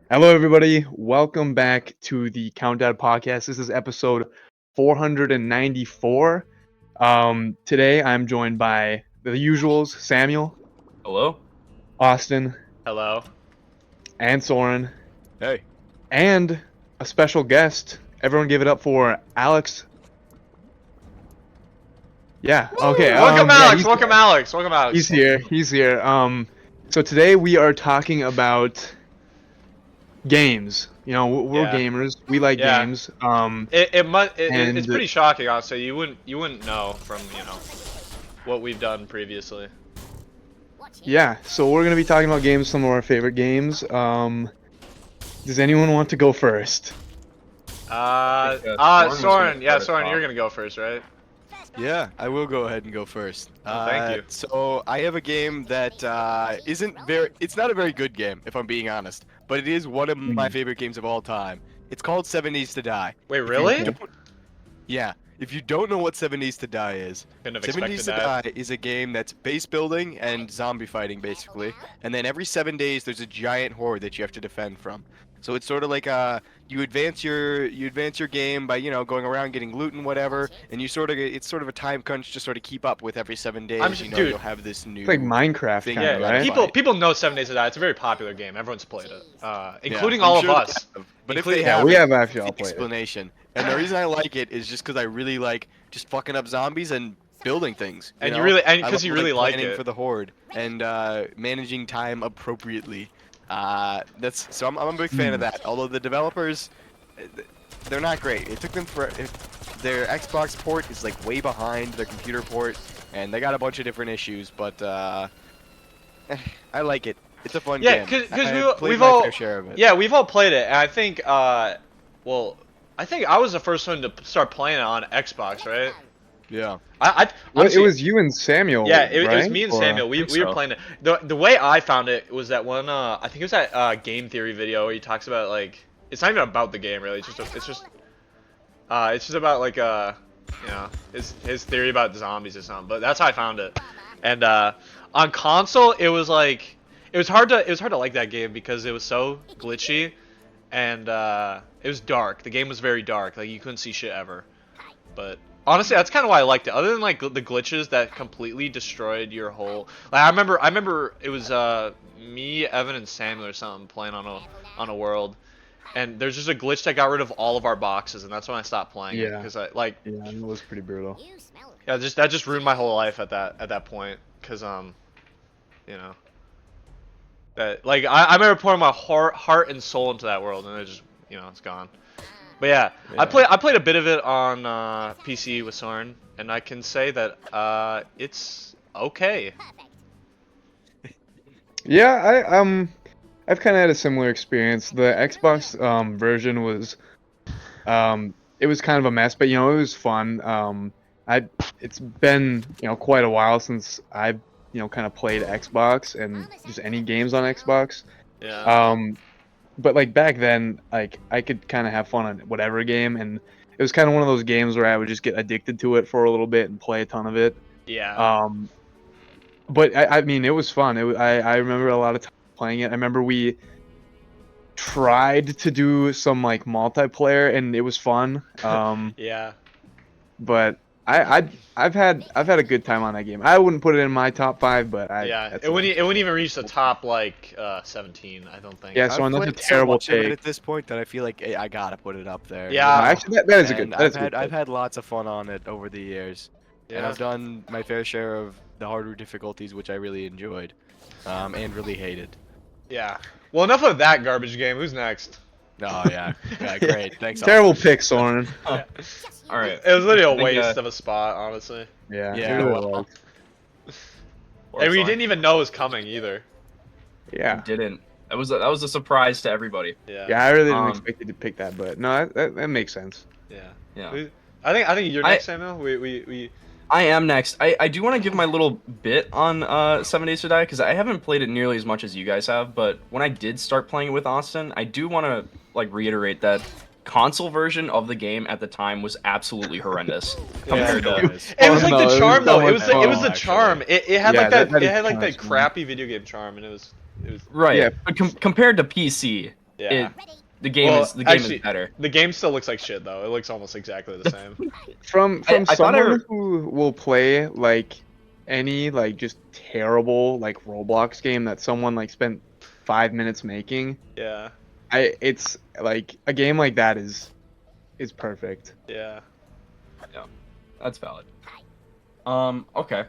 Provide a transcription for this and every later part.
Hello, everybody. Welcome back to the Countdown Podcast. This is episode 494. Today, I'm joined by the usuals: Samuel, Hello? Austin, Hello. and Soren, Hey. and a special guest. Everyone, give it up for Alex. Yeah. Okay. Welcome, yeah, Alex. he's- Welcome, Alex. Welcome, Alex. He's here. He's here. So today we are talking about games. You know, we're Yeah. gamers. We like Yeah. games. It's And- pretty shocking, honestly. You wouldn't know from what we've done previously. Yeah, so we're gonna be talking about games, some of our favorite games. Does anyone want to go first? Soren. Yeah, start us Soren, off. you're gonna go first, right? Yeah, I will go ahead and go first. Oh, thank you. So I have a game that it's not a very good game, if I'm being honest, but it is one of my favorite games of all time. It's called 7 Days to Die. Wait, If you really? don't- Yeah. If you don't know what 7 Days to Die is, Couldn't have 7 expected Days to that. Die is a game that's base building and zombie fighting, basically. And then every 7 days, there's a giant horde that you have to defend from. So it's sort of like you advance your game by going around getting loot and whatever, and it's sort of a time crunch to sort of keep up with every 7 days. Dude. You'll have this new. It's like Minecraft, Thing, kind Yeah, of, yeah, right? people know 7 Days to Die. It's a very popular game. Everyone's played it, including I'm all sure of they us. have, but if Including- they Yeah, have, we have actually all played it. explanation. And the reason I like it is just because I really like just fucking up zombies and building things. And know? you really- and I 'cause you love, really like planning it. for the horde and managing time appropriately. I'm a big fan of that. Although the developers, they're not great. It took them their Xbox port is like way behind their computer port, and they got a bunch of different issues. But I like it. It's a fun Yeah, game. 'cause I've played we've my all- fair share of it. Yeah, we've all played it, and I think, I think I was the first one to start playing it on Xbox, right? Yeah. Well, Honestly, it was you and Samuel. Yeah, it was right? me and Or- Samuel. We think were so. playing it. The way I found it was that one. I think it was that game theory video where he talks about like it's not even about the game really. It's just about like his theory about zombies or something. But that's how I found it. And on console, it was hard to like that game because it was so glitchy, and it was dark. The game was very dark. Like you couldn't see shit ever. But honestly, that's kind of why I liked it. Other than like the glitches that completely destroyed your whole. Like I remember it was me, Evan, and Samuel or something playing on a world, and there's just a glitch that got rid of all of our boxes, and that's when I stopped playing. Yeah. Because I like Yeah, it was pretty brutal. yeah, that just ruined my whole life at that point. Because that like I remember pouring my heart and soul into that world, and it just it's gone. But yeah, I played a bit of it on PC with Soren, and I can say that it's okay. Yeah, I've kind of had a similar experience. The Xbox version was, it was kind of a mess, but it was fun. It's been quite a while since I've kind of played Xbox and just any games on Xbox. Yeah. But like back then, like I could kind of have fun on whatever game, and it was kind of one of those games where I would just get addicted to it for a little bit and play a ton of it. Yeah. But I mean, it was fun. I remember a lot of time playing it. I remember we tried to do some like multiplayer, and it was fun. Yeah. But I've had a good time on that game. I wouldn't put it in my top 5, but Yeah. that's It wouldn't even reach the top like 17. I don't think. Yeah, so I've that's a played so terrible much of it take. at this point that I feel like I gotta put it up there. Yeah. Actually, that is a good. And That is I've a good had pick. lots of fun on it over the years, and Yeah. I've done my fair share of the harder difficulties, which I really enjoyed, and really hated. Yeah. Well, enough of that garbage game. Who's next? Oh yeah, yeah, great. Thanks. Terrible pick, Soren. All right. It was literally a I think, waste of a spot, honestly. Yeah. Yeah, it really well, was. And we didn't even know it was coming either. Yeah. Didn't. That was a surprise to everybody. Yeah. Yeah, I really didn't Um, expect you to pick that, but no, that makes sense. Yeah. Yeah. I think you're next, Samuel. We I am next. I do want to give my little bit on 7 Days to Die because I haven't played it nearly as much as you guys have. But when I did start playing it with Austin, I do want to like reiterate that console version of the game at the time was absolutely horrendous compared to. It was Oh, like no, the it was charm so though. much It was the fun, charm. It had Yeah, like that. that It is had like kinda that fun. crappy video game charm, and it was. Right. Yeah. But compared to PC, Yeah. the game Well, is actually, better. The game still looks like shit though. It looks almost exactly the same. From I thought someone who will play like any like just terrible like Roblox game that someone like spent 5 minutes making, Yeah. it's like a game like that is perfect. Yeah. Yeah, that's valid. Okay.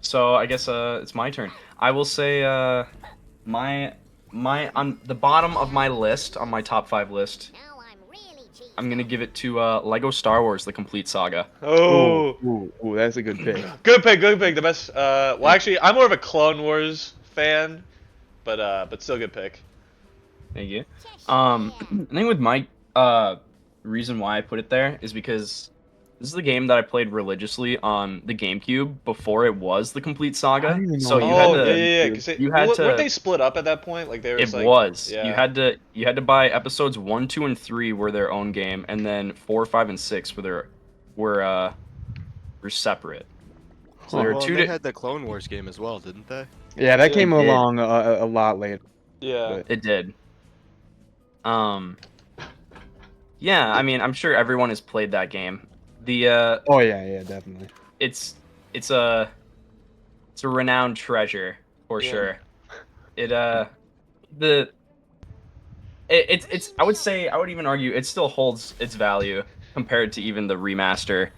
So I guess it's my turn. I will say my on the bottom of my list, on my top 5 list, I'm gonna give it to Lego Star Wars: The Complete Saga. Oh. Ooh, that's a good pick. Good pick. Good pick. The best. Well, actually, I'm more of a Clone Wars fan, but still good pick. Thank you. I think with my reason why I put it there is because this is the game that I played religiously on the GameCube before it was the Complete I Saga. don't even know So what you that had Oh to. yeah. Because you had to- weren't they split up at that point? Like they were. It Just like, was. Yeah. You had to buy episodes 1, 2, and 3 were their own game, and then 4, 5, and 6 were separate. So there Huh. were Well, two. they had the Clone Wars game as well, didn't they? Yeah, that Yeah, came it did. along a lot later. Yeah. But It did. Yeah, I mean, I'm sure everyone has played that game. The oh yeah, definitely. it's a renowned treasure for Yeah. sure. It it's I would say, I would even argue it still holds its value compared to even the remaster.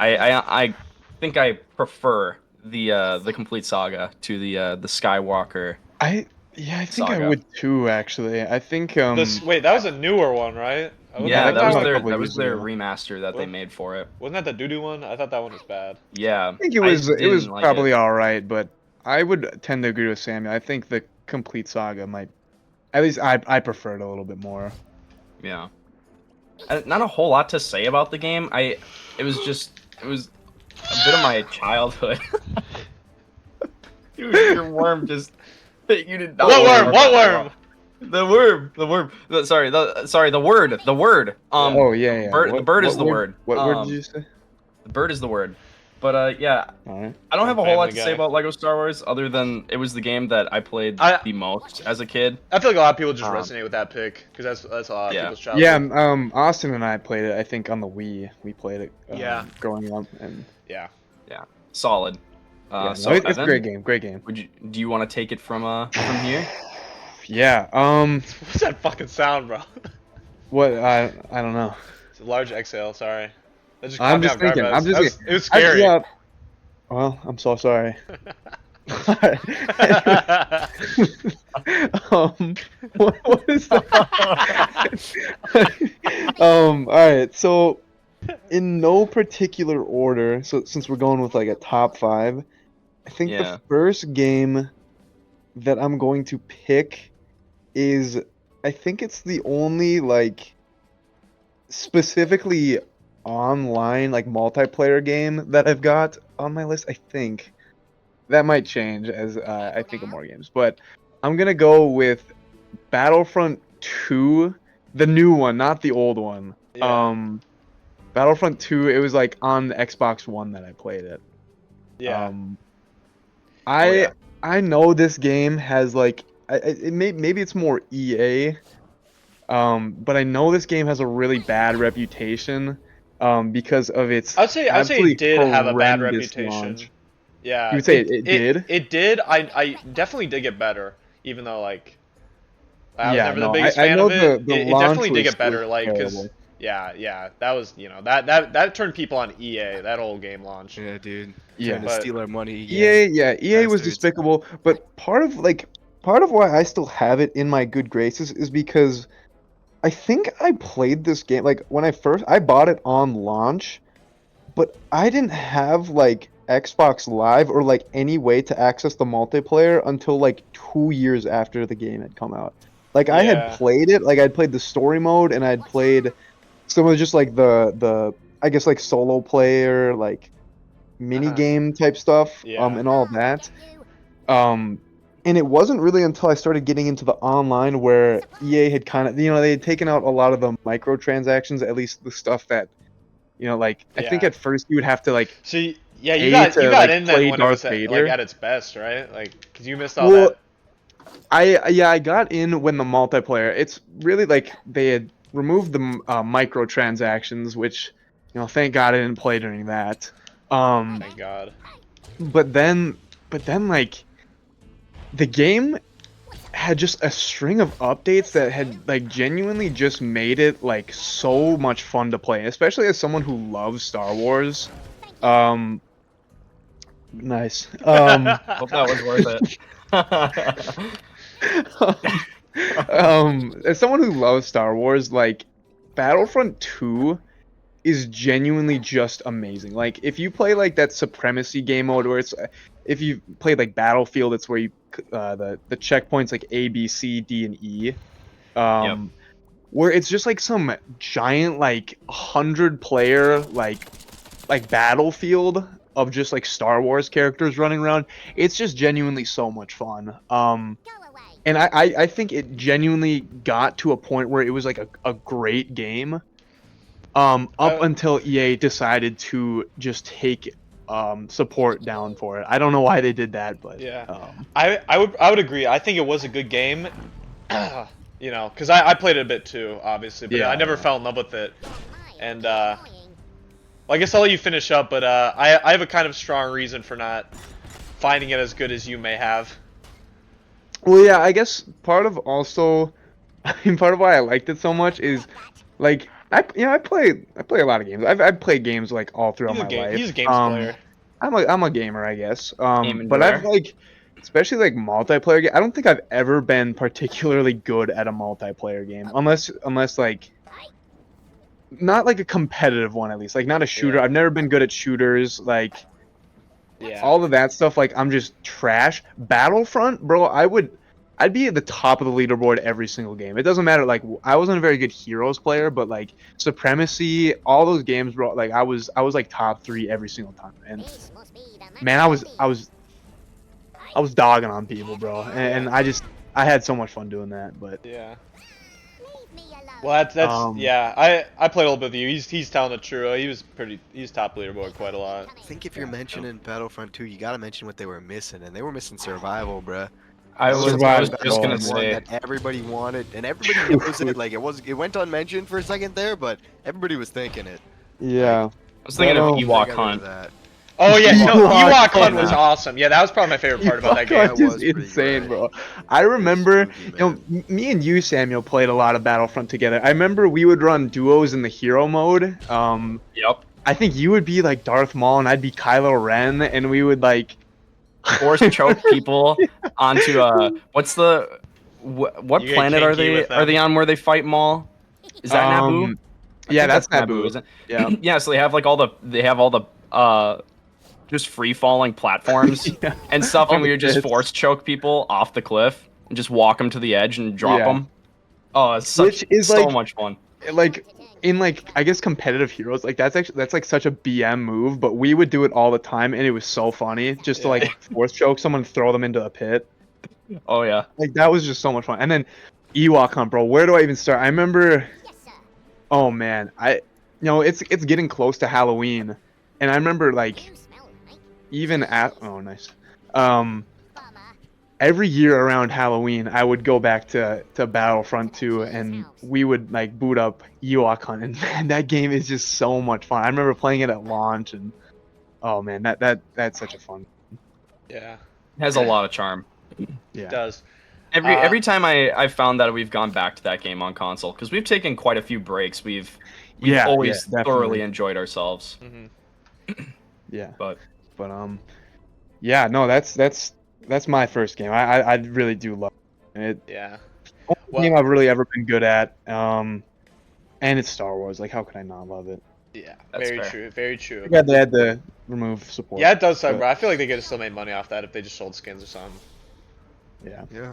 I think I prefer the Complete Saga to the Skywalker. I think I Saga. would too actually. I think Wait, that was a newer one, right? Yeah, that that came was out a their couple years ago. remaster that they What? made for it. Wasn't that the doo-doo one? I thought that one was bad. Yeah, I think it was didn't like probably it. all right, but I would tend to agree with Samuel. I think the Complete Saga might, at least I prefer it a little bit more. Yeah. Not a whole lot to say about the game. It was a bit of my childhood. Your worm just you did not. What worm? What worm? The worm. Sorry, the word. The word. Oh yeah. The bird is the word. What word did you say? The bird is the word. But yeah, All right. I don't have a whole lot Family to say Guy. about Lego Star Wars other than it was the game that I played the most as a kid. I feel like a lot of people just Um, resonate with that pick because that's a lot of Yeah. people's childhood. Yeah, Austin and I played it. I think on the Wii. We played it. Yeah. Growing up, and Yeah. Solid. yeah, So no, it's a Evan, great game. Great game. do you want to take it from here? Yeah. What's that fucking sound, bro? What? I don't know. It's a large exhale. Sorry. That just I'm caught me just off guard, thinking. but I'm just that was- thinking. It was scary. Yeah. Well, I'm so sorry. What is that? All right. So, in no particular order. So, since we're going with like a top 5, I think Yeah. the first game that I'm going to pick is, I think it's the only like specifically online like multiplayer game that I've got on my list. I think that might change as I think of more games, but I'm gonna go with Battlefront 2, the new one, not the old one. Yeah. Battlefront 2. It was like on the Xbox One that I played it. Yeah. I know this game has like maybe it's more EA, but I know this game has a really bad reputation because of its I'd say absolutely it did have a bad horrendous reputation. launch. Yeah. You would say it did? It did. I definitely did get better, even though like I was Yeah, never no, the biggest I fan know of it. the It launch definitely did was get better, like because terrible. yeah, that was that turned people on EA. That whole game launch. Yeah, dude. Yeah. Trying to But- steal our money. EA was Bastards. despicable, but part of why I still have it in my good graces is because I think I played this game like when I bought it on launch, but I didn't have like Xbox Live or like any way to access the multiplayer until like 2 years after the game had come out. Like I had Yeah. played it, like I'd played the story mode and I'd played some of just like the I guess like solo player like mini game type stuff Yeah. and all that. And it wasn't really until I started getting into the online where EA had kind of, they had taken out a lot of the microtransactions, at least the stuff that, like, I think Yeah. at first you would have to, like, See, yeah, you Pay got to, you got like, in then play when it was Darth at, Vader. like at its best, right? Like, cause you missed all well, that. I got in when the multiplayer. It's really like they had removed the microtransactions, which thank God I didn't play during that. Thank God. But then like the game had just a string of updates that had like genuinely just made it like so much fun to play, especially as someone who loves Star Wars. Nice. Hope that was worth it. As someone who loves Star Wars, like Battlefront 2 is genuinely just amazing. Like if you play like that supremacy game mode where it's if you play like Battlefield, it's where you the checkpoints like A, B, C, D, and E. Where it's just like some giant like 100-player like battlefield of just like Star Wars characters running around. It's just genuinely so much fun. And I think it genuinely got to a point where it was like a great game. Up until EA decided to just take support down for it. I don't know why they did that, but Yeah. I would agree. I think it was a good game. You know, because I played it a bit too, obviously, but Yeah, I never yeah. fell in love with it. And well, I guess I'll let you finish up, but I have a kind of strong reason for not finding it as good as you may have. Well, yeah, I guess part of also, I mean, part of why I liked it so much is, like, I play a lot of games. I've played games like all throughout my life. He's a games player. I'm a gamer, I guess. Game But I've enjoyer. like, especially like multiplayer game. I don't think I've ever been particularly good at a multiplayer game, unless like, not like a competitive one at least. Like not a shooter. Yeah. I've never been good at shooters. Like Yeah. all of that stuff. Like I'm just trash. Battlefront, bro. I'd be at the top of the leaderboard every single game. It doesn't matter. Like I wasn't a very good Heroes player, but like Supremacy, all those games, bro. Like I was like top 3 every single time. And man, I was dogging on people, bro. And I had so much fun doing that. But Yeah. Well, that's yeah. I played a little bit with you. He's telling the truth. He's top leaderboard quite a lot. I think if you're mentioning Battlefront 2, you gotta mention what they were missing, and they were missing survival, bruh. I was Survival. just gonna One say. that everybody wanted, and everybody knows it. Like it went unmentioned for a second there, but everybody was thinking it. yeah. I was thinking of Oh, Ewok Got rid of Hunt. that. Oh yeah, no, Ewok Ewok Hunt was Hunt. awesome. Yeah, that was probably my favorite part about that game. Ewok Hunt was is pretty insane, good. bro. I remember, spooky, me and you, Samuel, played a lot of Battlefront together. I remember we would run duos in the hero mode. Yep. I think you would be like Darth Maul and I'd be Kylo Ren, and we would like. Force choke people onto what's the what You get planet are kinky they with are they on where they fight Maul? Is that Naboo? I Yeah, think that's Naboo. isn't it? Yeah. Yeah, so they have all the just free falling platforms Yeah. and stuff, All and we the would just pits. force choke people off the cliff and just walk them to the edge and drop Yeah. them. Oh, it's such Which is, so like- much fun. Like in like I guess competitive heroes, like that's like such a BM move, but we would do it all the time, and it was so funny just to Yeah. like force choke someone, throw them into a pit. Oh yeah. Like that was just so much fun. And then Ewok Hunt, bro. Where do I even start? I remember. Oh man, it's getting close to Halloween, and I remember like even at oh nice, every year around Halloween I would go back to Battlefront 2, and we would like boot up Ewok Hunt, and man, that game is just so much fun. I remember playing it at launch, and oh man, that's such a fun. Yeah, It has a lot of charm. Yeah. it does. Every time I've found that we've gone back to that game on console, because we've taken quite a few breaks. We've Yeah, always yeah, thoroughly definitely. enjoyed ourselves. Yeah. But Yeah, no, that's my first game. I really do love it. Yeah. Only Well- game I've really ever been good at. And it's Star Wars. Like, how could I not love it? Yeah. That's Very fair. true. Very true. Too bad they had to remove support. Yeah, it does suck, but- bro. I feel like they could have still made money off that if they just sold skins or something. Yeah. Yeah.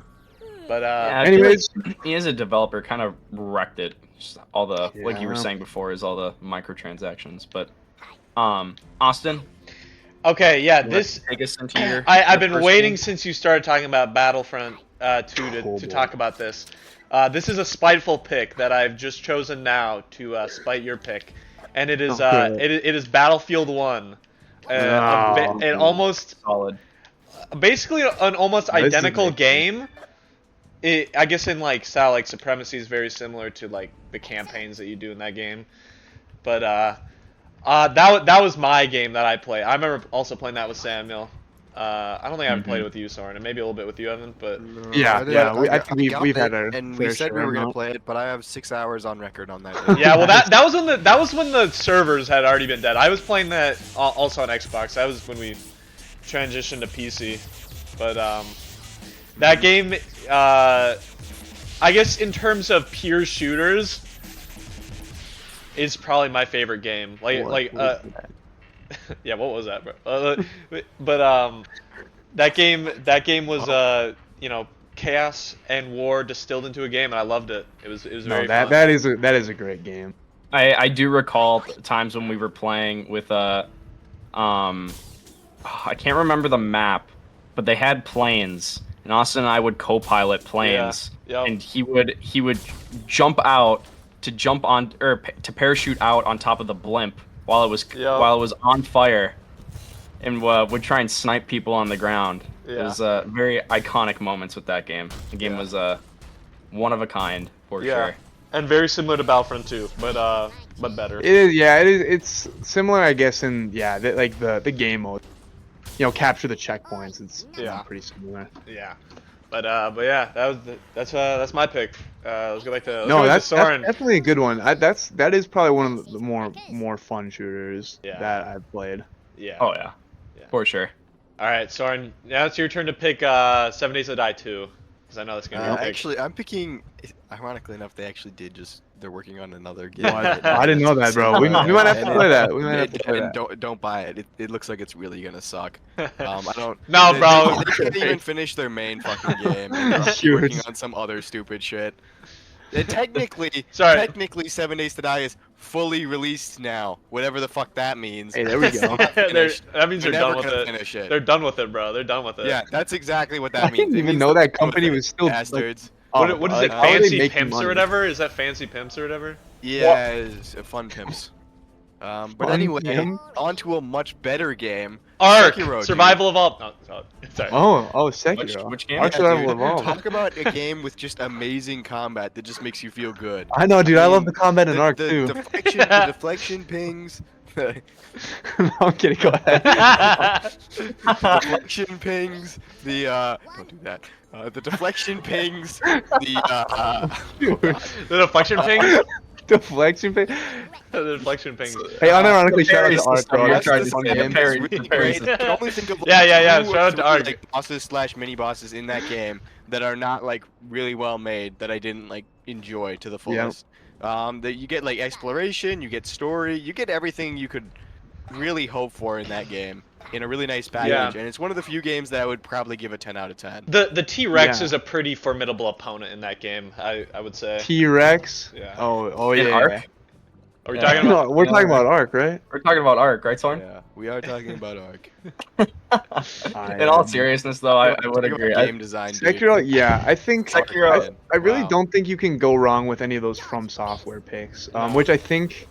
But yeah, I feel Anyways, like he as a developer kind of wrecked it. Just all the like you were Yeah. saying before is all the microtransactions. But Austin, okay, yeah, you wanna this take us into your. I've your been first waiting game? since you started talking about Battlefront 2 Oh, to boy. talk about this. This is a spiteful pick that I've just chosen now to spite your pick, and it is Okay. it is Battlefield 1. Oh, An man. almost Solid. basically an almost This is identical making- game, I guess in like style, like Supremacy is very similar to like the campaigns that you do in that game. But that was my game that I played. I remember also playing that with Samuel. I don't think I ever played it with you, Soren, and maybe a little bit with you, Evan. But Yeah, I think got we've had it, our and we fair said we share were gonna amount. play it, but I have 6 hours on record on that. yeah, well that was when the servers had already been dead. I was playing that also on Xbox. That was when we transitioned to PC. But that game, I guess in terms of pure shooters, is probably my favorite game. Like yeah, what was that, bro? But that game was you know, chaos and war distilled into a game, and I loved it. It was very fun. that is a great game. I do recall times when we were playing with I can't remember the map, but they had planes, and Austin and I would co-pilot planes, Yeah, yep. and he would jump out to jump on or to parachute out on top of the blimp while it was on fire, and would try and snipe people on the ground. It Yeah. was very iconic moments with that game. The game was one of a kind for sure. And very similar to Battlefront 2, but better. It is, yeah, it is. It's similar, I guess, in like the game mode. You know, capture the checkpoints. It's pretty similar. Yeah, but yeah, that's my pick. Let's go back to That's Soren. definitely a good one. That is probably one of the more fun shooters Yeah. that I've played. Yeah. Oh yeah, for sure. All right, Soren. Now it's your turn to pick 7 Days to Die 2, because I know that's gonna be your pick. Actually, I'm picking. Ironically enough, they actually did they're working on another game. I didn't know that, bro. We might have to play that. We might have to play And that. don't buy it. It looks like it's really gonna suck. I don't. No, bro. They can't even finish their main fucking game. And they're Huge. working on some other stupid shit. Technically, Sorry. 7 Days to Die is fully released now. Whatever the fuck that means. Hey, there we go. That means they're never done with gonna it. finish it. They're done with it, bro. They're done with it. Yeah, that's exactly what that I means. didn't It even means know they're that done with company it, was still like, bastards. What is it? how are they Fancy making Pimps money? or whatever? Is that Fancy Pimps or whatever? Yeah, it's fun pimps. But Fun anyway, pimp? on to a much better game. Ark. Sekiro, dude. Survival of all. No, sorry. Oh, Sekiro. Which game? Ark Yeah, Survival dude, Evolved. talk about a game with just amazing combat that just makes you feel good. I know, dude. I love mean, the combat in Ark the too. deflection pings. No, I'm kidding. Go ahead. Deflection pings. Don't do that. The deflection pings. Dude, The deflection pings. deflection ping. The deflection pings. Hey, unironically, shout out parry to Ark, system, bro. yeah, Ark tried that's to fun the game. parry. It's really Parry great. I can only think of like Yeah. 2 or Shout out to 3, Ark. like bosses / mini bosses in that game that are not like really well made that I didn't like enjoy to the fullest. That you get like exploration, you get story, you get everything you could really hope for in that game in a really nice package, and it's one of the few games that I would probably give a 10 out of 10. The T-Rex Yeah. is a pretty formidable opponent in that game. I would say. T-Rex. Yeah. Oh In yeah. Ark? Are we Yeah. talking about? No, we're talking about Ark, right? We're talking about Ark, right, Soren? Yeah, we are talking about Ark. In all seriousness, though, I would Talking about agree. Game design, dude. Sekiro, yeah, I think Sekiro- I really Wow. don't think you can go wrong with any of those From Software picks, which I think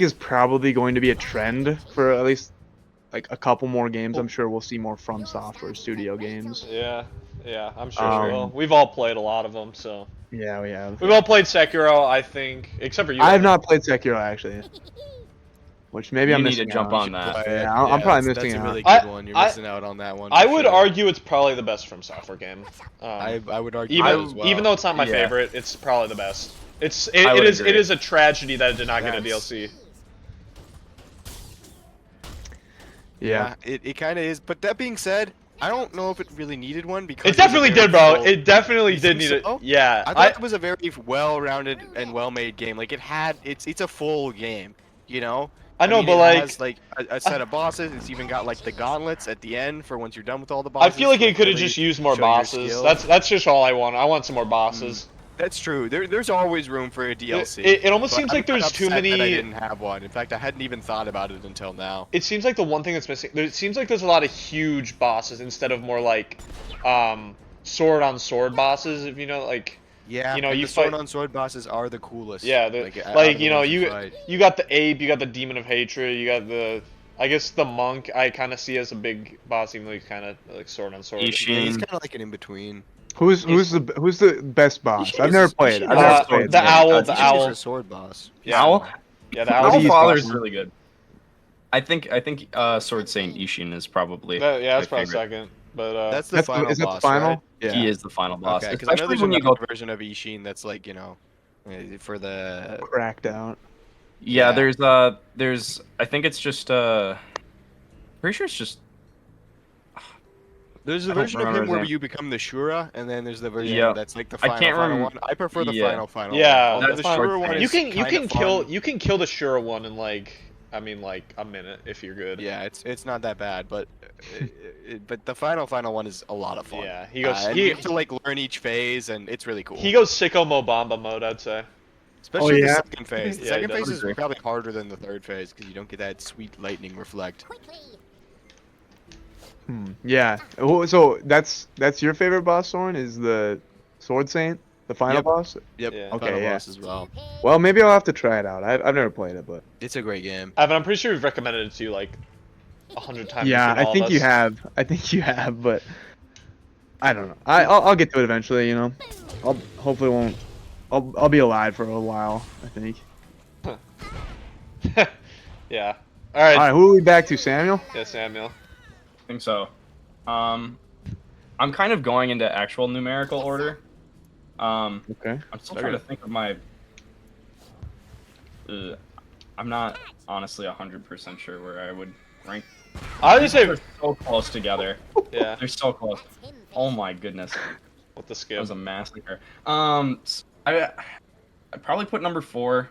is probably going to be a trend for at least like a couple more games. I'm sure we'll see more From Software studio games. Yeah, I'm sure we will. We've all played a lot of them, so Yeah, we have. we've all played Sekiro, I think, except for you. I have not played Sekiro actually, which maybe You I'm need missing to jump out. on that. Yeah, I'm probably that's missing a out. really I- good one. You're I- missing out on that one. I for would sure. argue it's probably the best From Software game. I would argue that as well. Even though it's not my Yeah. favorite, it's probably the best. It would is agree. it is a tragedy that it did not get a Yes. DLC. Yeah. it kind of is. But that being said, I don't know if it really needed one because It definitely did, bro. It definitely You did think need it. so? Yeah, I thought it was a very well-rounded and well-made game. Like it's a full game, you know. I know, mean, but it like, has, like a set of bosses. It's even got like the gauntlets at the end for once you're done with all the bosses. I feel like to it could have really just used more show your bosses. skill. That's just all I want. I want some more bosses. That's true. There's always room for a DLC. It almost but seems I'm like there's not too upset that I many. didn't have one. In fact, I hadn't even thought about it until now. It seems like the one thing that's missing. It seems like there's a lot of huge bosses instead of more like, sword on sword bosses. If you know, like, Yeah, you know, and you the sword fight- on sword bosses are the coolest. yeah, out like of you the know, ones you fight. you got the ape, you got the demon of hatred, you got the. I guess the monk I kind of see as a big boss, even though he's kind of like sword on sword. Ishin. Yeah, he's kind of like an in between. Who's the best boss? I've never played. I've Uh, never played. the owl, the Ishin is owl. a sword boss. Yeah. Owl? Yeah, the What owl. do Owl you Father use? is really good. I think Sword Saint Ishin is probably Yeah, that's my probably favorite. second. But That's the That's the- final is that the boss, final? right? Yeah. He is the final boss. Okay, because I know Especially there's when you another go. version of Ishin that's like, you know, for the Cracked out. Yeah, Yeah. there's. I think it's just. Pretty sure it's just. there's a I don't version of remember him his where name. you become the Shura, and then there's the version Yeah. that's like the I final can't final remem- one. I prefer the Yeah. final Yeah, one. that's The fine. Shura one is you can kinda kill fun. you can kill the Shura one in like a minute if you're good. Yeah, it's not that bad, but but the final one is a lot of fun. Yeah, he goes and you have to like learn each phase, and it's really cool. he goes sicko Mobamba mode, I'd say. Especially Oh, yeah? the second phase. The Yeah, he second phase does. is probably harder than the third phase because you don't get that sweet lightning reflect. Yeah. So that's your favorite boss, Soren? Is the Sword Saint the final Yep. boss? Yep. Yeah. Okay, Final yeah. boss as well. Well, maybe I'll have to try it out. I've never played it, but It's a great game. Evan, I'm pretty sure we've recommended it to you like 100 times. yeah, between all I of think you us. have. I think you have, but I don't know. I'll get to it eventually. You know, I'll hopefully won't. I'll be alive for a while. I think. Yeah. All right. All right, who are we back to, Samuel? Yeah, Samuel. I think so. I'm kind of going into actual numerical order. Okay. I'm still trying to think of my. I'm not honestly 100% sure where I would rank. I would say They're so close together. yeah. They're so close. Oh my goodness, With the that skip. was a massacre. I'd probably put number 4.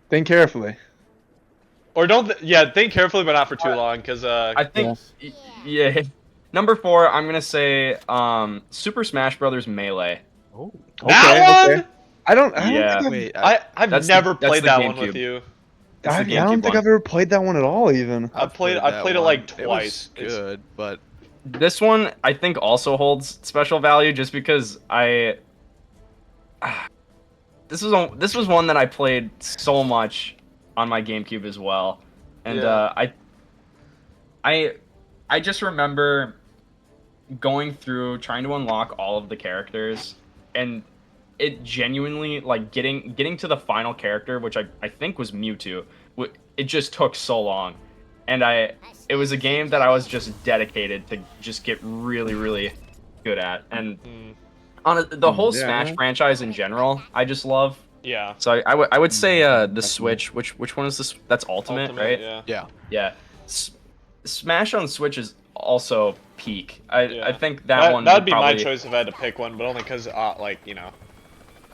Think carefully. Or don't. Yeah, think carefully, but not for too long, because I think yeah. Number 4, I'm gonna say Super Smash Brothers Melee. Oh. that one. Okay. I don't Yeah. think Wait, I've That's the- never that's played the that one with GameCube. you. It's the I GameCube don't think one. I've ever played that one at all. Even. I played that it one. like It was twice. It's- good, but This one I think also holds special value just because this was one that I played so much on my GameCube as well, and Yeah. I just remember going through trying to unlock all of the characters, and it genuinely like getting to the final character, which I think was Mewtwo. It just took so long, and it was a game that I was just dedicated to just get really really good at, and Mm, on the whole Yeah. Smash franchise in general, I just love. yeah. So I would say the Switch. Which one is this? That's Ultimate, right? Yeah. Yeah. Smash on Switch is also peak. I Yeah. think that one. That'd be probably, my choice if I had to pick one, but only because like you know,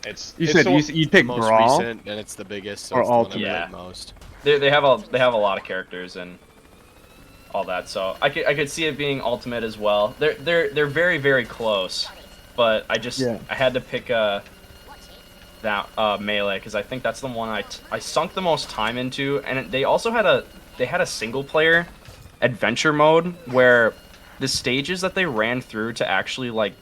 it's. You it's said the you one- you the picked most Brawl. recent, and it's the biggest, so Or it's the one I Ultimate. Yeah. played most. They have a lot of characters and all that, so I could see it being Ultimate as well. They're very very close, but Yeah. I had to pick that Melee because I think that's the one I sunk the most time into, and they also had a single player adventure mode where the stages that they ran through to actually like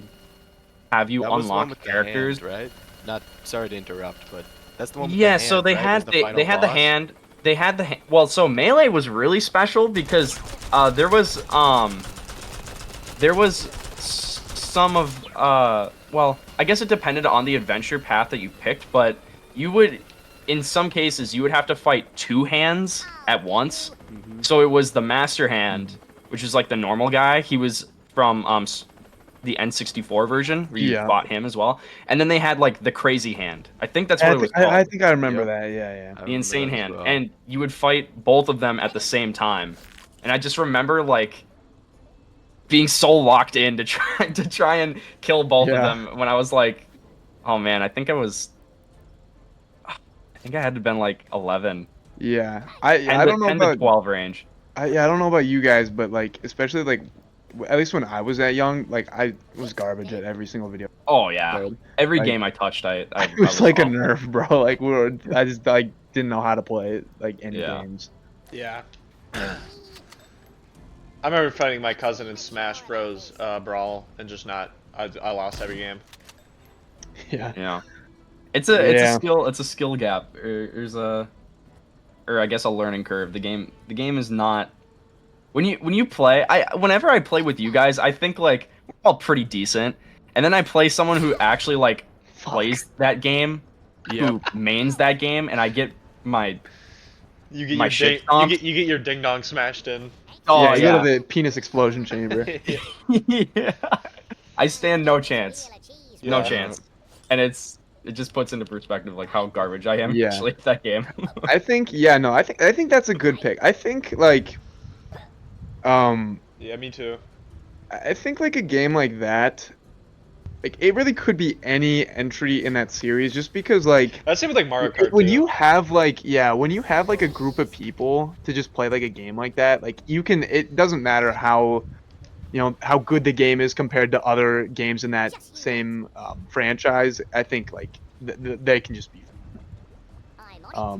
have you That was the one unlock with the characters. hand, right? Not sorry to interrupt, but that's the one. With Yeah, the hand, so they right? had Was the they final had the boss? hand. They had the well. So Melee was really special because there was some of well, I guess it depended on the adventure path that you picked, but you would in some cases you would have to fight 2 hands at once. So it was the Master Hand, which is like the normal guy. He was from the N64 version where you Yeah. fought him as well, and then they had like the Crazy Hand. I think that's what I it was think, called. I think I remember Yep. that. Yeah, yeah. I The remember Insane that as Hand, well. and you would fight both of them at the same time. And I just remember like being so locked in to try and kill both of Yeah. them when I was like, oh man, I think I had to been like 11. Yeah. 10 I don't know 10 to about 12 range. I don't know about you guys, but like especially like at least when I was that young, like I was garbage at every single video. Oh yeah, played. every Like, game I touched, I It was like a awful. nerf, bro. Like I just like didn't know how to play like any Yeah. games. Yeah. I remember fighting my cousin in Smash Bros. Brawl and just not. I lost every game. Yeah. Yeah, it's a Yeah. skill gap. There's a, or I guess a learning curve. The game is not when you play, whenever I play with you guys, I think like we're all pretty decent, and then I play someone who actually like plays that game, who mains that game, and I get my You get My your shit ding, stomped. you get your ding dong smashed in. oh you go to the penis explosion chamber. yeah. I stand no chance, no Yeah. chance, and it just puts into perspective like how garbage I am Yeah. actually at that game. I think I think that's a good pick. I think like Yeah, me too. I think like a game like that, like it really could be any entry in that series, just because like That's same with like Mario Kart. when too. you have like when you have like a group of people to just play like a game like that, like you can. It doesn't matter how how good the game is compared to other games in that same franchise. I think like they can just be.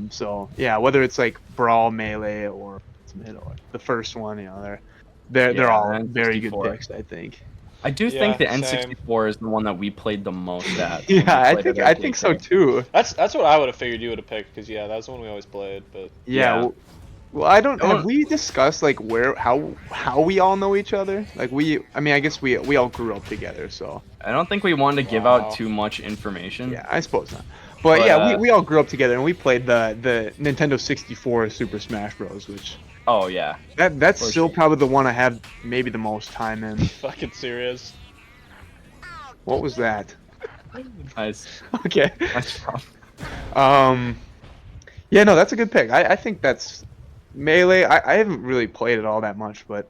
So yeah, whether it's like Brawl, Melee, or the first one, they're Yeah, all N64. very good picks, I think. I do think the Yeah, N64 is the one that we played the most at. Yeah, I think so too. That's what I would have figured you would have picked because yeah, that's the one we always played. But Yeah. Yeah. Well, I don't. Don't- Have we discussed like how we all know each other? Like I mean, I guess we all grew up together, so I don't think we wanted to give Wow. out too much information. yeah, I suppose not. But But, yeah, we all grew up together, and we played the Nintendo 64 Super Smash Bros. Which Oh yeah. that's For still sure. probably the one I have maybe the most time in. fucking serious. What was that? Nice. Okay. That's rough. Yeah, no, that's a good pick. I think that's Melee. I haven't really played it all that much, but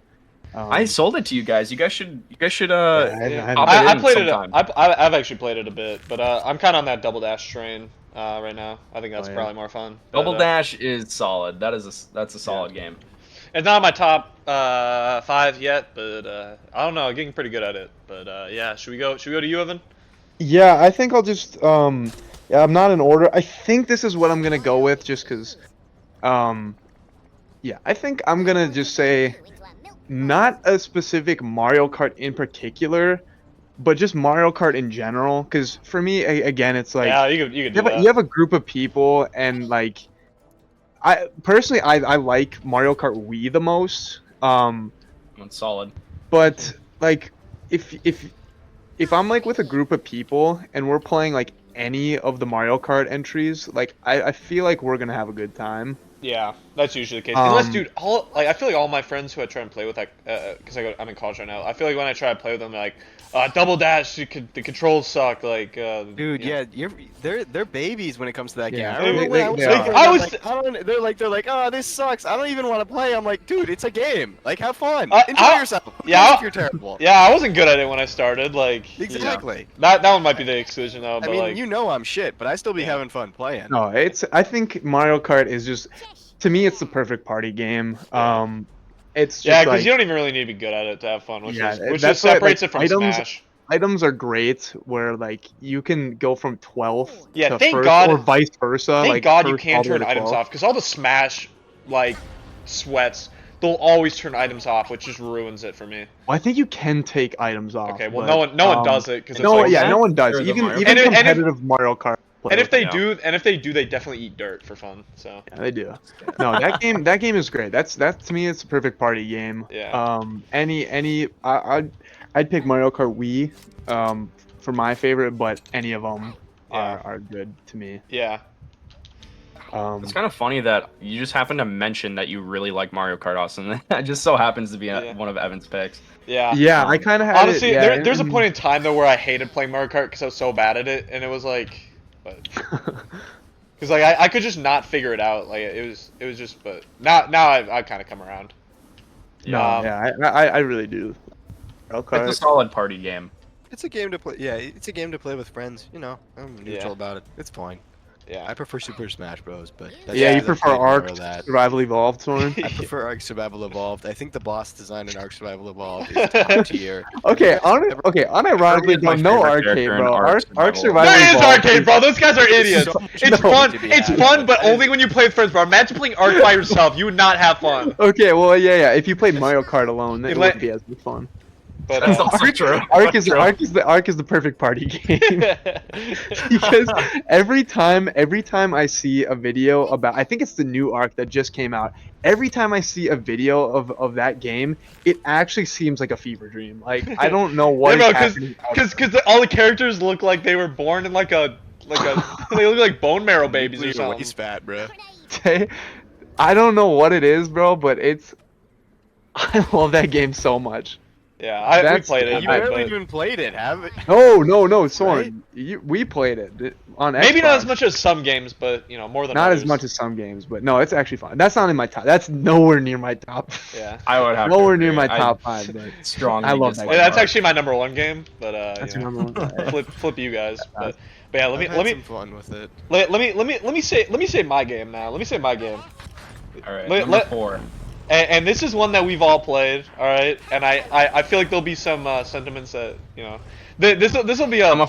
I sold it to you guys. You guys should I Hop it I in played it. sometime. I've actually played it a bit, but I'm kind of on that double dash train right now. I think that's Oh, yeah. probably more fun. But, Double Dash is solid. That's a solid game. It's not on my top 5 yet, but I don't know. I'm getting pretty good at it. But yeah, should we go to you, Evan? Yeah, I think I'll just yeah, I'm not in order. I think this is what I'm gonna go with just cuz yeah, I think I'm gonna just say not a specific Mario Kart in particular, but just Mario Kart in general cuz for me again it's like yeah, you could do that. you have a group of people and like I personally I like Mario Kart Wii the most. It's solid. But like if I'm like with a group of people and we're playing like any of the Mario Kart entries, like I feel like we're gonna have a good time. Yeah, that's usually the case. Unless, Um, dude, I feel like all my friends who I try and play with, like, because I'm in college right now. I feel like when I try to play with them, they're like, double dash, the controls suck. Like, Dude, you know. yeah, they're babies when it comes to that Yeah, game. I remember they- when they I was are. playing, I I'm was- like, they're like, oh, this sucks. I don't even want to play. I'm like, dude, it's a game. Like, have fun. Enjoy yourself. Who yeah, cares if you're terrible. Yeah, I wasn't good at it when I started. Like, you know. Exactly. That one might be the exclusion though. But I mean, like, you know I'm shit, but I still be Yeah. having fun playing. No, I think Mario Kart is just to me it's the perfect party game. It's just yeah, because like, you don't even really need to be good at it to have fun, which Yeah, which that's just why, like, separates it from items- Smash. items are great where like you can go from 12th Yeah, to thank first God- or vice versa. Thank like God you first all can the way turn to items 12th. off, because all the Smash like sweats, they'll always turn items off, which just ruins it for me. Well, I think you can take items off. Okay, well, but, no one does it because it's No, like, yeah, that? no one does. Or the Even Mario even Kart? And if- competitive Mario Kart. And if they Yeah. do, they definitely eat dirt for fun. So Yeah, they do. No, that game is great. That to me it's a perfect party game. Yeah. I'd pick Mario Kart Wii for my favorite, but any of them Yeah. are good to me. yeah, It's kind of funny that you just happen to mention that you really like Mario Kart, Austin. That just so happens to be Yeah. one of Evan's picks. yeah. Yeah, I kind of had Honestly, it, yeah, there's a and- point in time though where I hated playing Mario Kart because I was so bad at it, and it was like, because like I could just not figure it out. Like it was just, but now I've kind of come around. No, Um, yeah, I really do. Mario Kart. It's a solid party game. It's a game to play. Yeah, it's a game to play with friends. You know, I'm neutral Yeah. about it. It's fine. Yeah. I prefer Super Smash Bros. But that's Yeah, you because I've prefer played more Ark of that. Survival Evolved, Soren? I prefer Ark Survival Evolved. I think the boss design in Ark Survival Evolved is top tier. Okay, unironically, my though, no favorite arcade, character in bro. Ark Ark Survival Survival That is Evolved arcade, bro. Those guys are idiots. so much It's No. fun. to be It's had. fun, but That is- only when you play with friends, bro. Imagine playing Ark by yourself. You would not have fun. Okay, well, yeah. If you played Mario Kart alone, it It wouldn't let- be as much fun. But That's also true. Ark is the perfect party game. Because every time I see a video about, I think it's the new Ark that just came out. Every time I see a video of that game, it actually seems like a fever dream. Like I don't know what yeah, is bro, happening. because all the characters look like they were born in like a they look like bone marrow babies or You're something. waist fat, bro. I don't know what it is, bro, but it's. I love that game so much. Yeah, we That's- played it. You but- barely but even played it, have it? No, Soren. We played it on maybe not as Xbox. much as some games, but you know more than Not others. as much as some games, but no, it's actually fun. That's not in my top. That's nowhere near my top. Yeah. I would have Nowhere to near agree. my top 5. But Strongly. I love that dislike Yeah, that's Ark. actually my number 1 game, but that's you your know, number one. flip you guys. But yeah, I've had let me some fun with it. let me say my game now. Let me say my game. All right, Let- number let- 4. And this is one that we've all played, all right. And I feel like there'll be some sentiments that you know. This will be a. I'm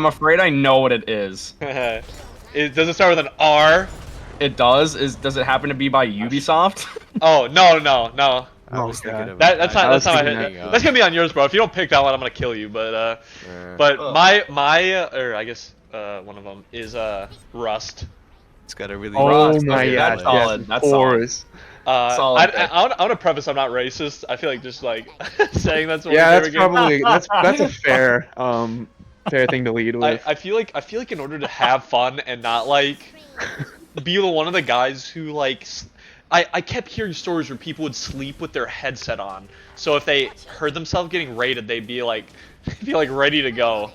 afraid I know what it is. Does it start with an R? It does. Does it happen to be by Ubisoft? Oh no. I was Oh, thinking God. of That's I not was my thinking hit. That's gonna be on yours, bro. If you don't pick that one, I'm gonna kill you. But my or I guess one of them is Rust. It's got a really. Oh Rust, my okay, god, that's solid, yes, that's of course. Solid pick. I want to preface I'm not racist. I feel like just like saying that's one Yeah, of my that's favorite games. probably that's a fair fair thing to lead with. I feel like in order to have fun and not like be one of the guys who like I kept hearing stories where people would sleep with their headset on. So if they heard themselves getting raided, they'd be like ready to go.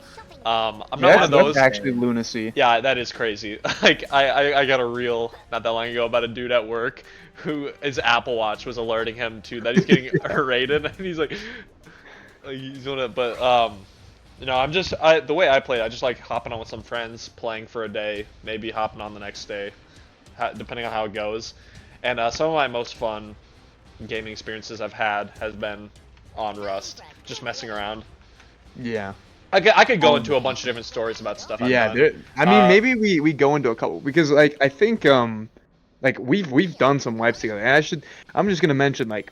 I'm not one of those. That's actually lunacy. Yeah, that is crazy. Like I got a reel not that long ago about a dude at work who his Apple Watch was alerting him to that he's getting raided, and he's like he's gonna. But you know, the way I play, I just like hopping on with some friends, playing for a day, maybe hopping on the next day, depending on how it goes. And some of my most fun gaming experiences I've had has been on Rust, just messing around. Yeah. I could go into a bunch of different stories about stuff I've Yeah, done. I mean, maybe we go into a couple because like I think like we've done some wipes together, and I'm just gonna mention like,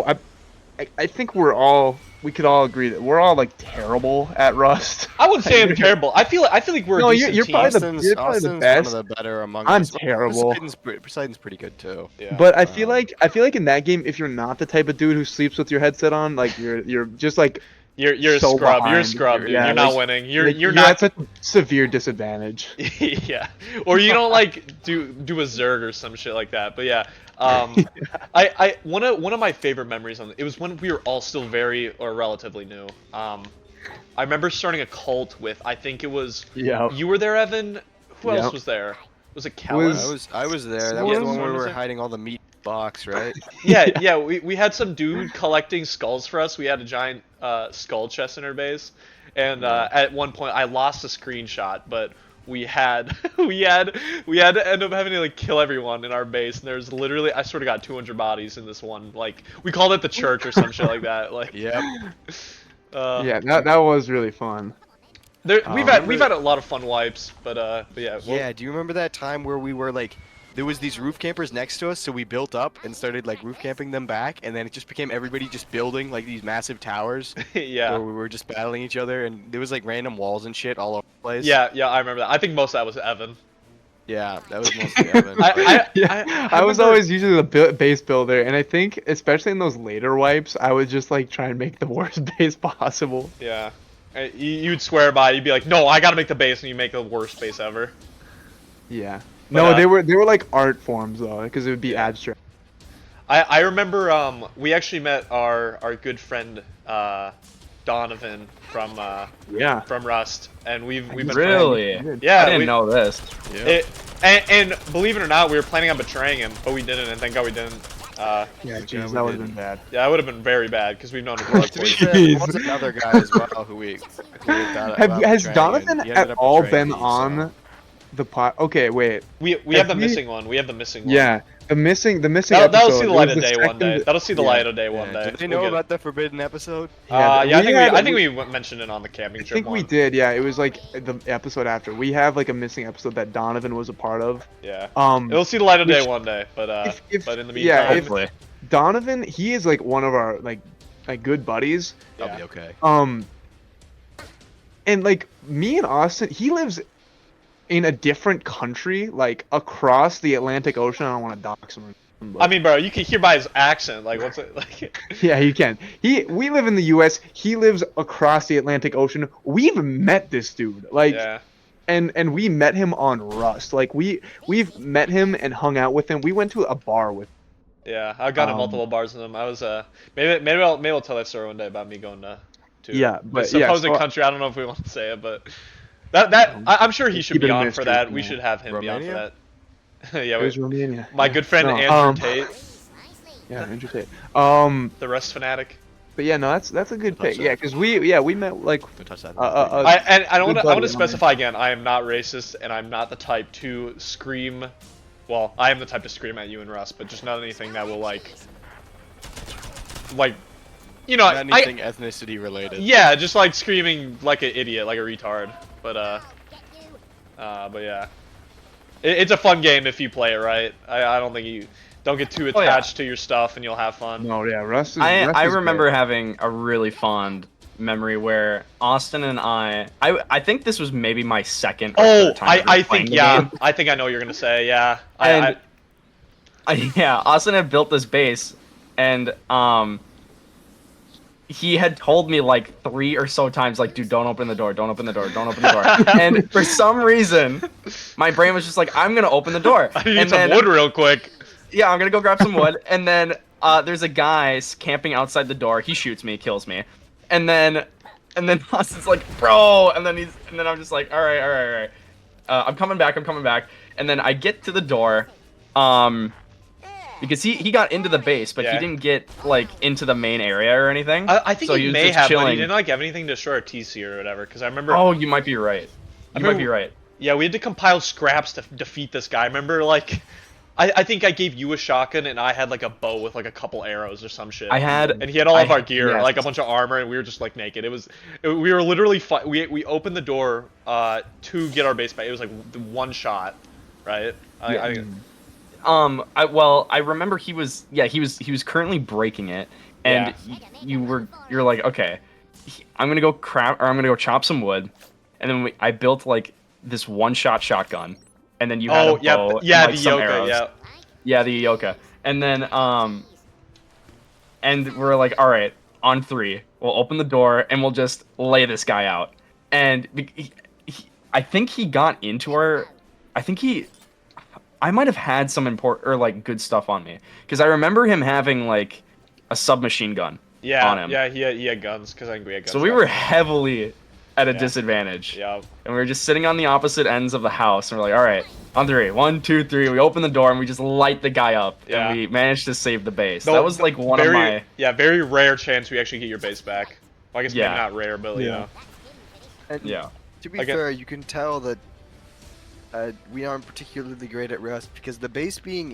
I think we could all agree that we're all like terrible at Rust. I wouldn't say I'm terrible. I feel like we're No, a you're decent team. probably the- Austin's, you're probably the Austin's best. one of the better among I'm us. terrible. Poseidon's pretty good too. Yeah. But I feel like in that game, if you're not the type of dude who sleeps with your headset on, like you're just like You're so a scrub. You're a behind. scrub, dude. Yeah, You're not like- winning. You're at not. such a severe disadvantage. Yeah. Or you don't like do a Zerg or some shit like that. But yeah. I one of my favorite memories it was when we were all still very or relatively new. I remember starting a cult with I think it was Yeah. you were there, Evan. Who else Yep. was there? Was it Kellen? I was there. That Yeah, was the one Soren where we was were there. hiding all the meat box, right? Yeah. We had some dude collecting skulls for us. We had a giant skull chest in our base, and at one point I lost a screenshot, but we had we had to end up having to like kill everyone in our base. And there's literally I swear to God 200 bodies in this one. Like we called it the church or some shit like that. Like Yep. Yeah, that was really fun. we've had a lot of fun wipes, but yeah. Well, Yeah, do you remember that time where we were like, there was these roof campers next to us, so we built up and started like roof camping them back, and then it just became everybody just building like these massive towers yeah. where we were just battling each other, and there was like random walls and shit all over the place. Yeah, I remember that. I think most of that was Evan. Yeah, that was mostly Evan. I was remember- always usually the base builder, and I think especially in those later wipes, I would just like try and make the worst base possible. Yeah. You'd swear by. You'd be like, "No, I gotta make the base," and you make the worst base ever. Yeah. But, No, they were like art forms though, because it would be abstract. I remember we actually met our good friend Donovan from Yeah. Rust, and we've been Really? Playing. Yeah, I didn't we- know this. Yeah. and believe it or not, we were planning on betraying him, but we didn't, and thank God we didn't. Yeah, Yeah, jeez, we that would have did. been bad. Yeah, it would have been very bad because we've known him for like To be 4 fair, years. there was another guy as well who we Has Donovan at all been on the pot? Okay, wait. We have Have the we- missing one. We have the missing one. Yeah, the missing That'll episode. see the it light was of day one day. second- That'll see the yeah. light of day one day. Did they We'll know get it. about the forbidden episode? Yeah, we I had- think we mentioned it on the camping I trip think we one. did. Yeah, it was like the episode after. We have like a missing episode that Donovan was a part of. Yeah. Um, It'll see the light of day which- one day, but if- but in the yeah, meantime, if- Donovan, he is like one of our like like good buddies. That'll Yeah. be okay. And like me and Austin, he lives in a different country, like across the Atlantic Ocean. I don't want to dox him. I mean, bro, you can hear by his accent. Like, what's it like? yeah, you can. We live in the U.S. He lives across the Atlantic Ocean. We've met this dude, like, Yeah. and we met him on Rust. Like we've met him and hung out with him. We went to a bar with. Yeah, I've gone to multiple bars with him. I was maybe I'll tell that story one day about me going to Yeah, the but yeah, supposed so- country. I don't know if we want to say it, but I'm sure he should Keep it be a on for mystery, that. We yeah. should have him be on for Romania? that. Yeah, It was Romania. my good friend No, Andrew Tate, Yeah, interesting. the Rust fanatic. But yeah, no, that's a good Touch pick. that. Yeah, because we met like Don't touch that. I don't good want to buddy, specify again. I am not racist, and I'm not the type to scream. Well, I am the type to scream at you and Russ, but just not anything that will like, you know, Not anything ethnicity related. yeah, just like screaming like an idiot, like a retard. But yeah, it's a fun game if you play it right. I don't think you don't get too Oh, yeah. attached to your stuff, and you'll have fun. no, yeah, Rust is. I Rust is remember great. having a really fond memory where Austin and I think this was maybe my second or Oh, third time ever I playing think the yeah, game. I think I know what you're gonna say. Yeah, And yeah, Austin had built this base, and he had told me like 3 or so times, like, dude, don't open the door, don't open the door, don't open the door. And for some reason, my brain was just like, I'm gonna open the door. I need And some then, wood real quick. yeah, I'm gonna go grab some wood. And then there's a guy camping outside the door. He shoots me, kills me. And then Austin's like, bro. And then I'm just like, all right. I'm coming back. And then I get to the door, because he got into the base, but Yeah. he didn't get like into the main area or anything. I think so he was may just have, but chilling. he didn't like have anything to destroy our TC or whatever. Because I remember. Oh, you might be right. You might be right. Yeah, we had to compile scraps to defeat this guy. I remember, like, I think I gave you a shotgun and I had like a bow with like a couple arrows or some shit. I had. And he had all of our gear, yes. like a bunch of armor, and we were just like naked. We were literally we opened the door to get our base back. It was like the one shot, right? I remember he was currently breaking it, and you're like, okay, I'm gonna go chop some wood, and then I built like this one-shot shotgun, and then you had a bow and, like, the some Yoka, arrows. Yeah, the Yoka, and then and we're like, all right, on 3, we'll open the door and we'll just lay this guy out, and I think he got into our, I might have had some like good stuff on me, because I remember him having like a submachine gun on him. Yeah, he had guns, because I think we had guns. So we were heavily at a disadvantage. Yeah. And we were just sitting on the opposite ends of the house, and we're like, all right, on 3, 1, 2, 3. We open the door and we just light the guy up, Yeah. and we managed to save the base. No, that was like one of my. Yeah, very rare chance we actually get your base back. Well, I guess Yeah. maybe not rare, but you Yeah. know. And Yeah. to be I get- fair, you can tell that we aren't particularly great at Rust because the base being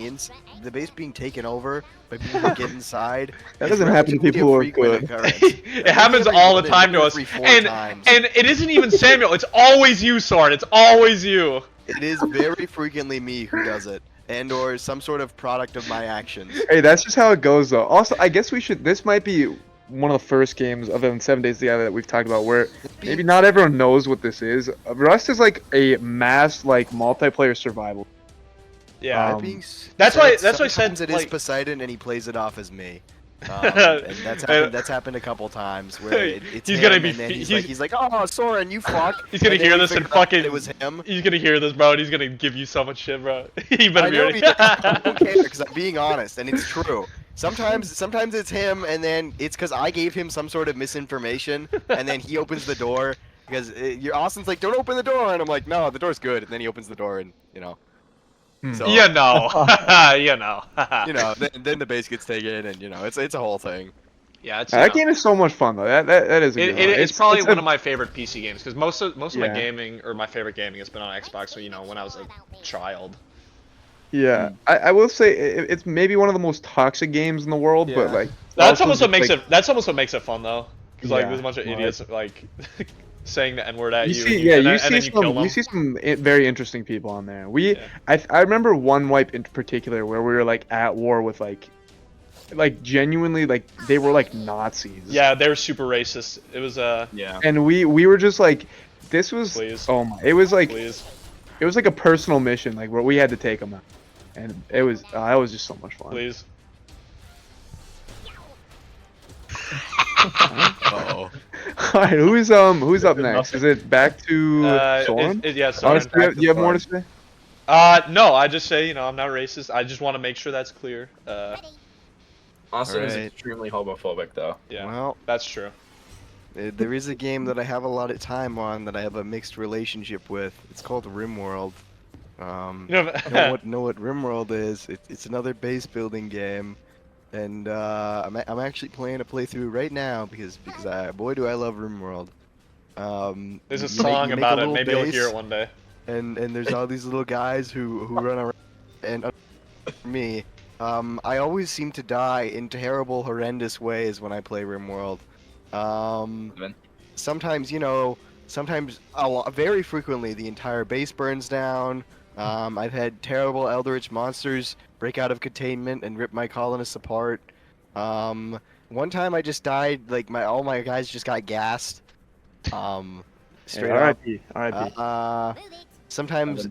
taken over by people who get inside. That is doesn't happen to relatively people who are a frequent good. occurrence. It happens all the time to us. Every 4 And times. it isn't even Samuel. It's always you, Sword. It's always you. It is very frequently me who does it, and or some sort of product of my actions. Hey, that's just how it goes, though. Also, I guess we should. This might be one of the first games, other than 7 Days Together, that we've talked about, where maybe not everyone knows what this is. Rust is like a mass, like multiplayer survival. Yeah. Um, That's why I said, sometimes it is like- Poseidon, and he plays it off as me. And that's happened a couple times where it's He's him, gonna be- and then he's- he's like, oh, Soren, you fuck. He's gonna And then hear we this and figure out fucking- it was him. He's gonna hear this, bro, and he's gonna give you so much shit, bro. You better I be know ready. he does. I don't care because I'm being honest, and it's true. Sometimes it's him, and then it's because I gave him some sort of misinformation, and then he opens the door because your Austin's like, "Don't open the door," and I'm like, "No, the door's good." And then he opens the door, and you know, so You know. You know. then the base gets taken, and you know, it's a whole thing. Yeah, it's That game is so much fun, though. That is a good one. it's probably one a- of my favorite PC games because most of my Yeah. gaming or my favorite gaming has been on Xbox. So you know, when I was a child. Yeah, I will say it's maybe one of the most toxic games in the world, but Yeah. like That's also almost what just, makes like, it. That's almost what makes it fun though, because like Yeah, there's a bunch of right. idiots like saying the N word at You you. see, and yeah, and you then- see and then you kill some, them. you see some very interesting people on there. Yeah. I remember one wipe in particular where we were like at war with like like genuinely like they were like Nazis. Yeah, they were super racist. It was Yeah. And we were just like, this was Please. oh my, it was like please. a personal mission like where we had to take them out, and it was that was just so much fun. Please. Uh-oh. All right, who's up next? Is it back to Soren? Yeah, Oh, Soren. do you have more to say? No, I just say, I'm not racist. I just want to make sure that's clear. Austin is Alright. extremely homophobic, though. Yeah, Well, that's true. there is a game that I have a lot of time on that I have a mixed relationship with. It's called RimWorld. Know what RimWorld is? It's another base building game, and I'm actually playing a playthrough right now because boy do I love RimWorld. There's a you song make a about it. little Maybe you'll hear base, it one day. and there's all these little guys who run around, and for me, I always seem to die in terrible, horrendous ways when I play RimWorld. Sometimes, very frequently, the entire base burns down. I've had terrible Eldritch monsters break out of containment and rip my colonists apart. One time I just died, like all my guys just got gassed. Straight up. R.I.P. Sometimes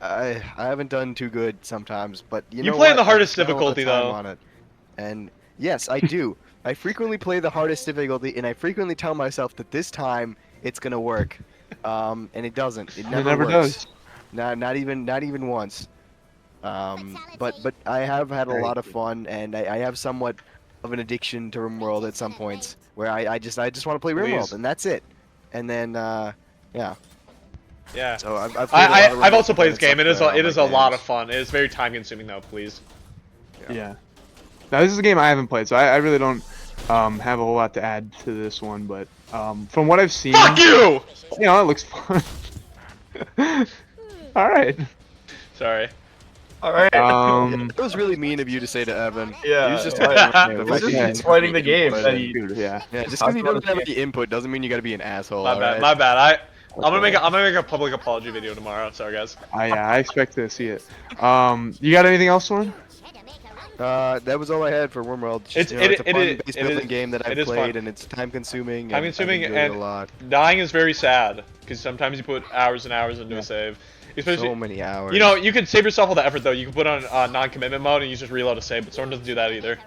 I haven't done too good sometimes, but you know play on what? the hardest I spent a lot of difficulty, time though. on it. And yes, I do. I frequently play the hardest difficulty, and I frequently tell myself that this time it's gonna work, and it doesn't. It never does. works. Not even once. But I have had a lot of fun, and I have somewhat of an addiction to RimWorld at some points, where I just want to play Please. RimWorld, and that's it. And then yeah. Yeah. So I've played a lot of I've also RimWorld, played and this game. It it's is up there it on is my a lot games. of fun. It is very time consuming though. Please. Yeah. Now this is a game I haven't played, so I really don't have a whole lot to add to this one. But from what I've seen, Fuck you! it looks fun. All right. Sorry. All right. It was really mean of you to say to Evan. Yeah, He was just yeah. talking He about was the just fact explaining the game. But, That he- Dude, yeah. yeah, just Talk because he about doesn't the have any input doesn't mean you gotta be an asshole. My bad. alright? My bad. I'm gonna make a public apology video tomorrow. Sorry guys. I expect to see it. You got anything else, Soren? That was all I had for RimWorld. It's- Just, it- it's a it fun is- base it building is- game that it I've is played, fun. and it's time consuming. Time consuming I've enjoyed and it a lot. dying is very sad because sometimes you put hours and hours into a save. Especially, So many hours. you can save yourself all the effort though. You can put on non-commitment mode and you just reload a save, but Soren doesn't do that either.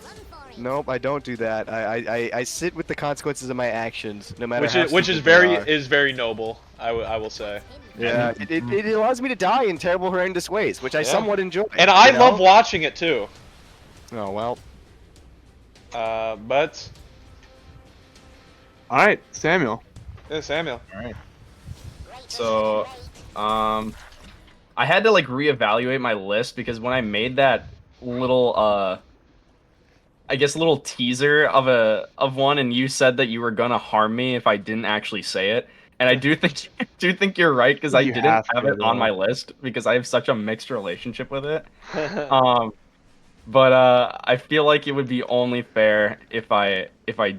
Nope, I don't do that. I sit with the consequences of my actions, no matter Which how is stupid they are. very noble. I will say. Yeah, it allows me to die in terrible, horrendous ways, which I Yeah. somewhat enjoy. And I you know? love watching it too. Oh well. But All right, Samuel. Samuel. So, I had to like reevaluate my list because when I made that little, I guess little teaser of one, and you said that you were gonna harm me if I didn't actually say it, and I do think you're right because I You didn't have have to, it on though. my list because I have such a mixed relationship with it. But I feel like it would be only fair if I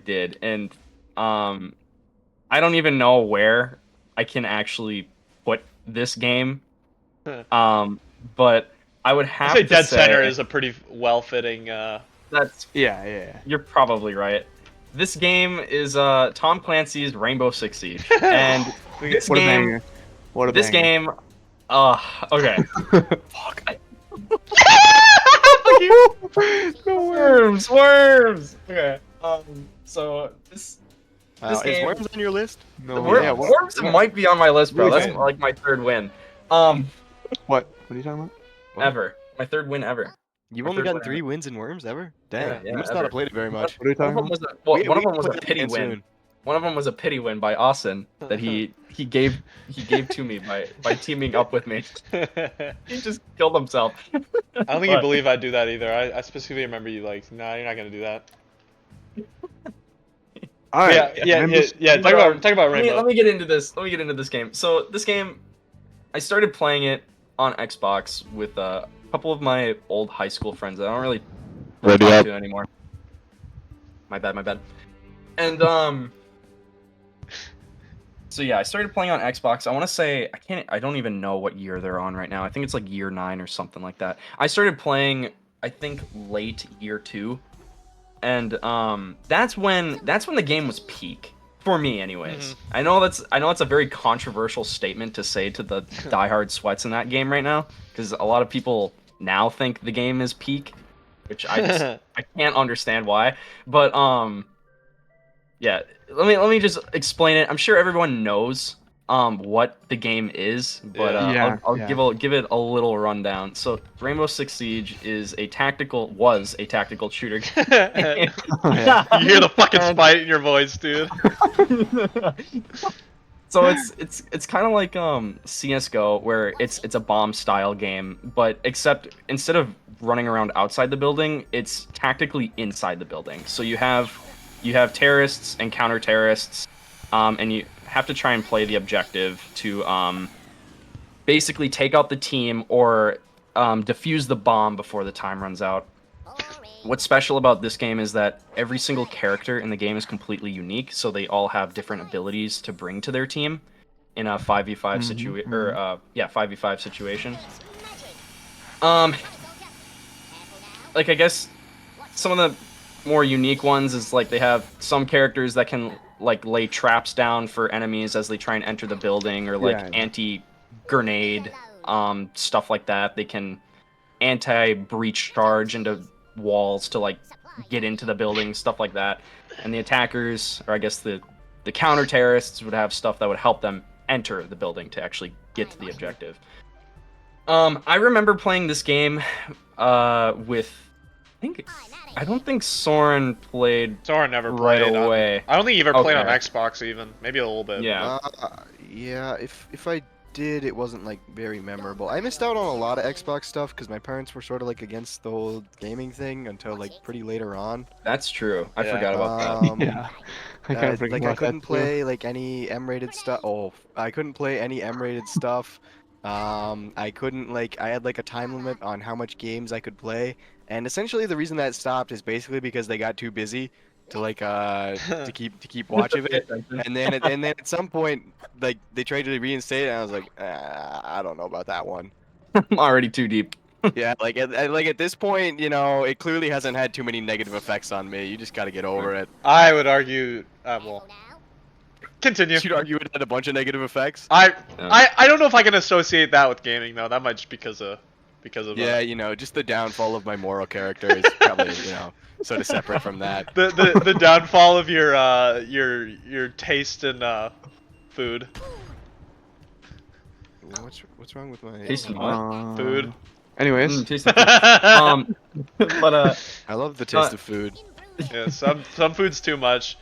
did, and I don't even know where I can actually put this game. But I would I have say to Dead say Center is a pretty well-fitting. that's Yeah. you're probably right. This game is Tom Clancy's Rainbow Six Siege, and this What a game, banger. What a this banger. game, okay. Fuck. Worms. Okay. So this Is game- Worms on your list? No, Worms might be on my list, bro. Really? That's like my third win. What? What are you talking about? What? Ever. My third win ever. You've My only third gotten win 3 wins in Worms ever? Damn, Yeah, you must ever. not have played it very much. What are you One talking of them about? was We one of can them was a play that pity again win. soon. One of them was a pity win by Austin that he gave to me by teaming up with me. He just killed himself. I don't think you believe I'd do that either. I specifically remember you like, nah, you're not gonna do that. All right. Yeah. Talk about Rainbow. Let me get into this. Let me get into this game. So this game, I started playing it on Xbox with a couple of my old high school friends that I don't really Ready talk up. to anymore. My bad. And so yeah, I started playing on Xbox. I want to say I don't even know what year they're on right now. I think it's like year 9 or something like that. I started playing I think late year 2, and that's when the game was peak for me, anyways. I know that's a very controversial statement to say to the diehard sweats in that game right now, because a lot of people now think the game is peak, which I can't understand why. But yeah, let me just explain it. I'm sure everyone knows what the game is, but Yeah. I'll Yeah. give it a little rundown. So Rainbow Six Siege was a tactical shooter game. Oh, yeah. You hear the fucking And- spite in your voice, dude. So it's kind of like CS:GO, where it's a bomb style game, but except instead of running around outside the building, it's tactically inside the building. So you have terrorists and counter terrorists, and you have to try and play the objective to basically take out the team or defuse the bomb before the time runs out. What's special about this game is that every single character in the game is completely unique, so they all have different abilities to bring to their team in a 5v5 situation, or 5v5 situation. Like, I guess some of the more unique ones is like they have some characters that can like lay traps down for enemies as they try and enter the building, or like Yeah. anti-grenade stuff like that. They can anti-breach charge into walls to like get into the building, stuff like that. And the attackers, or I guess the counter terrorists, would have stuff that would help them enter the building to actually get to the objective. I remember playing this game with I don't think Soren played Soren never right played. away. I don't think he ever played on Okay. Xbox even. Maybe a little bit. Yeah. Yeah, if I did, it wasn't like very memorable. I missed out on a lot of Xbox stuff because my parents were sort of like against the whole gaming thing until like pretty later on. That's true. I Yeah. forgot about that. Yeah. I kinda forgot Like I about that couldn't too. play like any M-rated stuff. Oh, I couldn't play any M-rated stuff. I couldn't like I had like a time limit on how much games I could play, and essentially the reason that stopped is basically because they got too busy to like to keep watch of it. And then at some point, like they tried to reinstate it, and I was like, I don't know about that one. I'm already too deep. Yeah, like at this point, you know, it clearly hasn't had too many negative effects on me. You just got to get over it. I would argue. Well, continue. You'd argue it had a bunch of negative effects. I don't know if I can associate that with gaming though. That might just because of. Yeah, you know, just the downfall of my moral character is probably sort of separate from that. the downfall of your taste in food. What's wrong with my? Taste in what? Food. Anyways, Taste of food. But I love the taste of food. Yeah, some food's too much.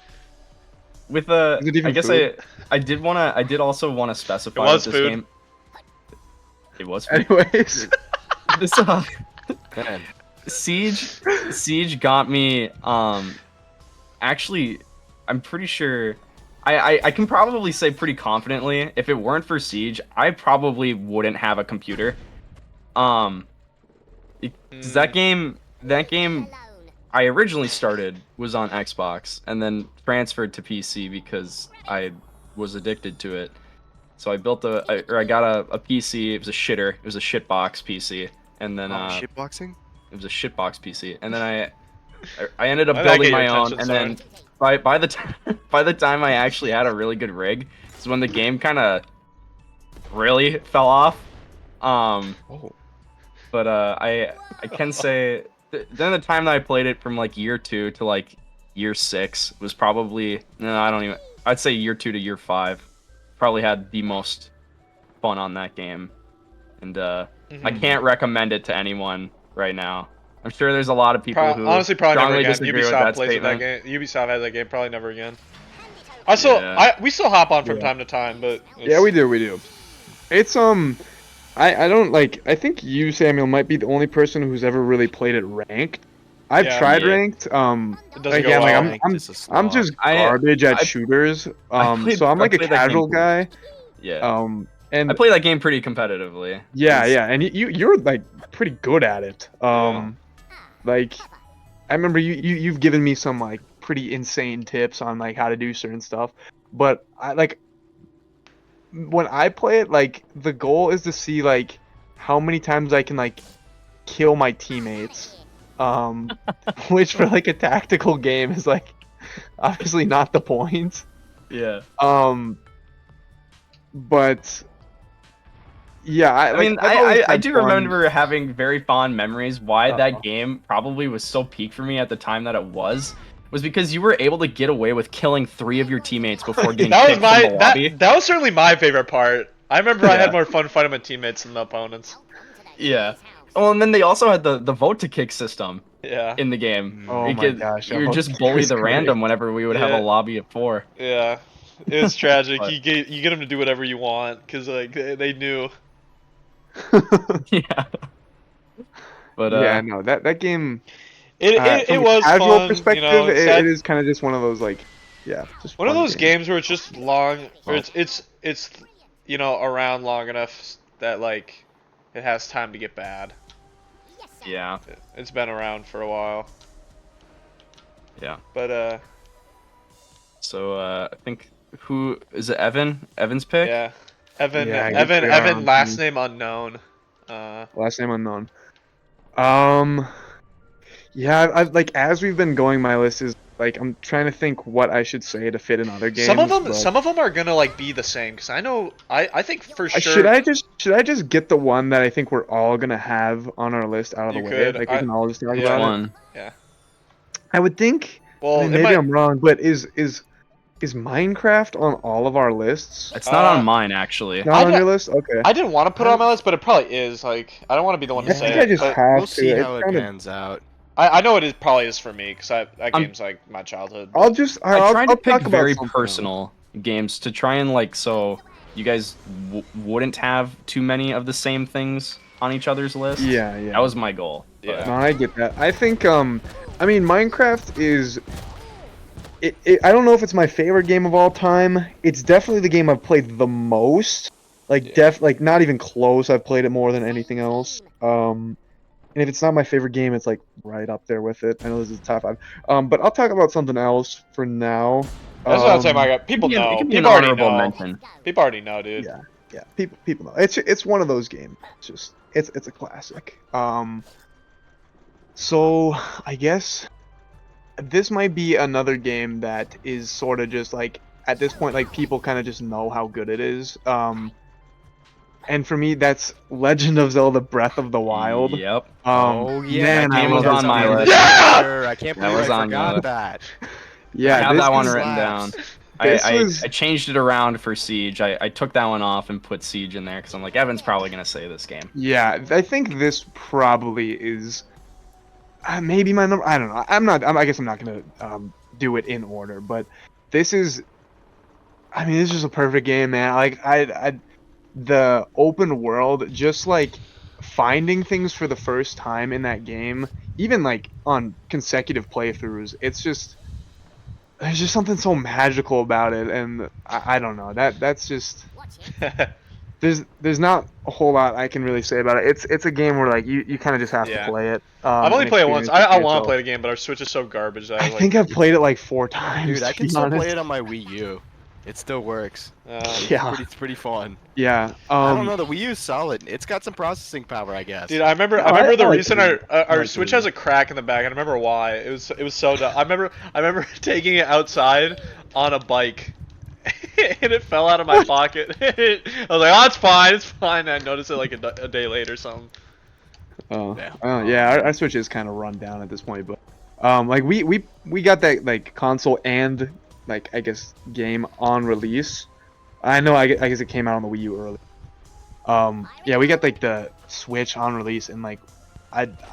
with Is it even I guess food? I did also want to specify It was with this food. game. It was food. anyways. This Man, Siege got me actually I'm pretty sure I can probably say pretty confidently, if it weren't for Siege, I probably wouldn't have a computer. 'Cause that game I originally started was on Xbox and then transferred to PC because I was addicted to it. So I built I got a PC. It was a shitter. It was a shitbox PC, and then shitboxing? it was a shitbox PC, and then I ended up Why did I building get my your own, attention, and then by the time by the time I actually had a really good rig, is when the game kind of really fell off. Oh. But I can say then the time that I played it from like year 2 to like year 6 was probably I'd say year 2 to year 5. Probably had the most fun on that game, and I can't recommend it to anyone right now. I'm sure there's a lot of people who Honestly, probably never strongly again. disagree with Ubisoft that plays with that statement. game. Ubisoft has that game. Probably never again. We still hop on from Yeah. time to time, but Yeah, we do. It's I don't like. I think you, Samuel, might be the only person who's ever really played it ranked. I've Yeah. tried Yeah. ranked. It doesn't go Again, like well. I'm just I- garbage at I- shooters. played- So I'm I like a played that game casual guy. Yeah, And I play that game pretty competitively. yeah, It's- yeah, and you're like pretty good at it. Like I remember you've given me some like pretty insane tips on like how to do certain stuff, but I like when I play it, like the goal is to see like how many times I can like kill my teammates which for like a tactical game is like obviously not the point. Yeah. But yeah, I mean, I've always I had do fun. remember having very fond memories. Why Uh-oh. that game probably was so peak for me at the time that it was because you were able to get away with killing 3 of your teammates before getting That was kicked from my the lobby. that was certainly my favorite part. I remember I had Yeah. more fun fighting my teammates than the opponents. Yeah. Oh, and then they also had the vote to kick system Yeah. in the game. Oh You my could- gosh, you would that just was bully the great. random whenever we would have Yeah. a lobby of 4. Yeah. It was tragic. But- You get them to do whatever you want because like they knew. Yeah. But Yeah, no, that game. It From a was casual fun. perspective, You know, it's it is kind of just one of those like, yeah, just one of fun those games where it's just long, or Well. it's you know around long enough that like it has time to get bad. yeah. It's been around for a while. Yeah. But So I think who is it? Evan's pick. yeah, Evan Yeah, I guess Evan we are Evan on last team. name unknown. Last name unknown. Yeah, I've like as we've been going, my list is like I'm trying to think what I should say to fit in other games. Some of but- them are gonna like be the same because I know I think for sure. Should I just get the one that I think we're all gonna have on our list out of the You way? could. Like we can all just talk yeah. Which about it. one? I would think. Well, I mean, it maybe might- I'm wrong, but is Minecraft on all of our lists? It's not Uh, on mine actually. Not on don't- your list? Okay. I didn't want to put it on my list, but it probably is. Like I don't want to be the one I to say think it. I just but have We'll to. see It's how it kinda- pans out. I know it is probably is for me because that I'm- game's like my childhood. I'll just. I I'll, tried I'll to pick talk about very something else. personal games to try and like so you guys wouldn't have too many of the same things on each other's list. Yeah, yeah. That was my goal. but- Yeah. No, I get that. I think I mean Minecraft is I don't know if it's my favorite game of all time. It's definitely the game I've played the most. Like Yeah. like not even close. I've played it more than anything else. And if it's not my favorite game, it's like right up there with it. I know this is the top 5. But I'll talk about something else for now. That's what I'm saying. My God, people It know. can be an People already honorable know. mention. People already know, dude. Yeah. Yeah, people know. It's one of those games. It's just it's a classic. So I guess this might be another game that is sort of just like at this point like people kind of just know how good it is. And for me that's Legend of Zelda Breath of the Wild. Yep. Oh yeah, man, that I game love was on that my game. list. Yeah! I can't That believe was I on my forgot list. that. Yeah, I have this that one is- written slaps. down. This I was- changed it around for Siege. I took that one off and put Siege in there because I'm like, Evan's probably going to say this game. Yeah, I think this probably is maybe my number. I don't know. I guess I'm not gonna do it in order, but this is. I mean, this is a perfect game, man. Like the open world, just like finding things for the first time in that game, even like on consecutive playthroughs. It's just there's just something so magical about it, and I don't know. That's just. There's not a whole lot I can really say about it. It's a game where like you kind of just have Yeah. to play it. I've only and played it once. experience I for want to yourself. play the game, but our Switch is so garbage that I like, think I've played it like 4 times. Dude, I to can be still play honest. it on my Wii U. It still works. Yeah. It's pretty fun. Yeah. I don't know, the Wii U's solid. It's got some processing power, I guess. Dude, I remember No, the I like reason the Wii. I our like the Switch Wii. has a crack in the back. I remember why. It was so dumb. I remember taking it outside on a bike. And it fell out of my pocket. I was like, "Oh, it's fine." I noticed it like a day later or something. Yeah. Our Switch is kind of run down at this point, but like we got that like console and like I guess game on release. I know I guess it came out on the Wii U early. Yeah, we got like the Switch on release, and like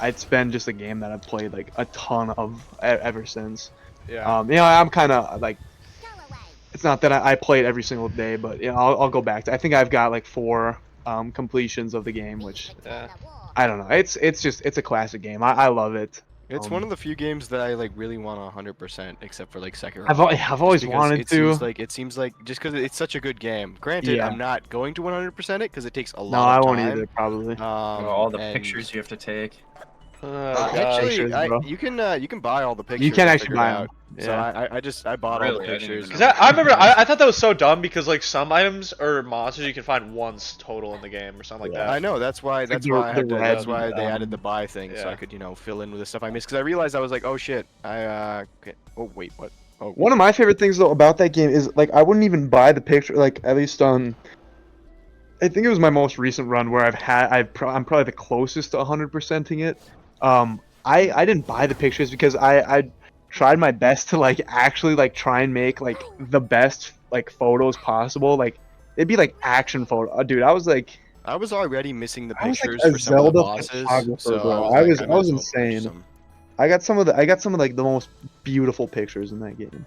it's been just a game that I've played like a ton of ever since. Yeah. You know, I'm kind of like, it's not that I play it every single day, but you know, I'll go back to. I think I've got like 4 completions of the game, which Yeah. I don't know. It's a classic game. I love it. It's one of the few games that I like really want 100%, except for like Sekiro. I've always Just because wanted it to. seems like just because it's such a good game. Granted, Yeah. I'm not going to 100% it because it takes a lot No, I of won't time. either probably. all the and- pictures you have to take. Oh, gosh. Actually, Pictures, bro. you can buy all the pictures. You can I actually figured buy out. them. So Yeah. I bought all the Really? I didn't even pictures. know. 'Cause I remember I thought that was so dumb because like some items or monsters you can find once total in the game or something like Yeah. that. I know that's why like that's the- why I the had to, red, that's why they added the um, buy thing so I yeah. could fill in with the stuff I missed because I realized I was like, oh shit, okay. Oh wait, what? Oh, One of my favorite things though about that game is like I wouldn't even buy the picture. Like at least on, I think it was my most recent run where I'm probably the closest to 100%ing it. I didn't buy the pictures because I tried my best to like actually like try and make like the best like photos possible. Like it'd be like action photo. Dude, I was like already missing the I was like pictures a for some of the Zelda bosses, photographer, so bro. I was like, I might was as well purchase insane. them. I got some of like the most beautiful pictures in that game.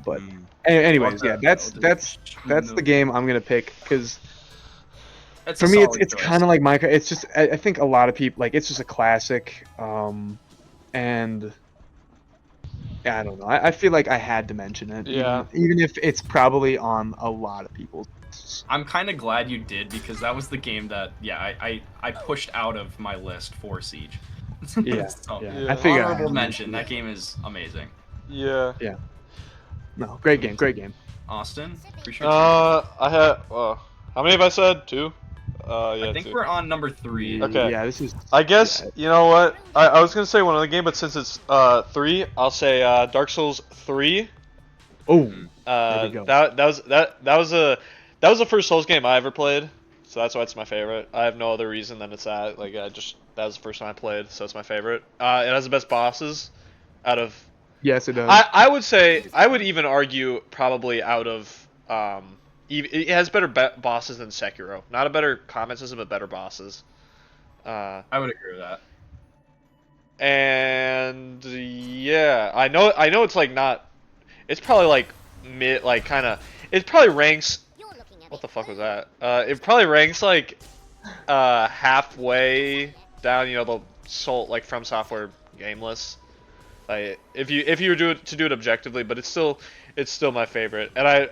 But Mm. anyways, Love yeah, that, that's though. the game I'm gonna pick because It's for a me solid it's choice. kind of like Minecraft. It's just I think a lot of people like it's just a classic, and yeah, I don't know. I feel like I had to mention it, Yeah. even if it's probably on a lot of people's lists. I'm kind of glad you did because that was the game that I pushed out of my list for Siege. Yeah, So, yeah. Yeah. I figured I honorable had to mention. it. That game is amazing. Yeah. No, great game. Austin, appreciate you. I had. How many have I said? 2. Yeah. I think 2. we're on number 3. Okay. Yeah, this is. I guess yeah, you know what. I was gonna say one other game, but since it's 3, I'll say Dark Souls 3. oh, There we go. That was the first Souls game I ever played, so that's why it's my favorite. I have no other reason than it's that. Like that was the first time I played, so it's my favorite. It has the best bosses out of. yes, it does. I would say I would even argue probably out of it has better bosses than Sekiro. Not a better combat system, but better bosses. I would agree with that. And yeah, I know it's like not. It's probably like mid, like kind of. It probably ranks. What the fuck was that? It probably ranks like halfway down. You know the Soul like From Software game list. Like if you were to do it objectively, but it's still my favorite. And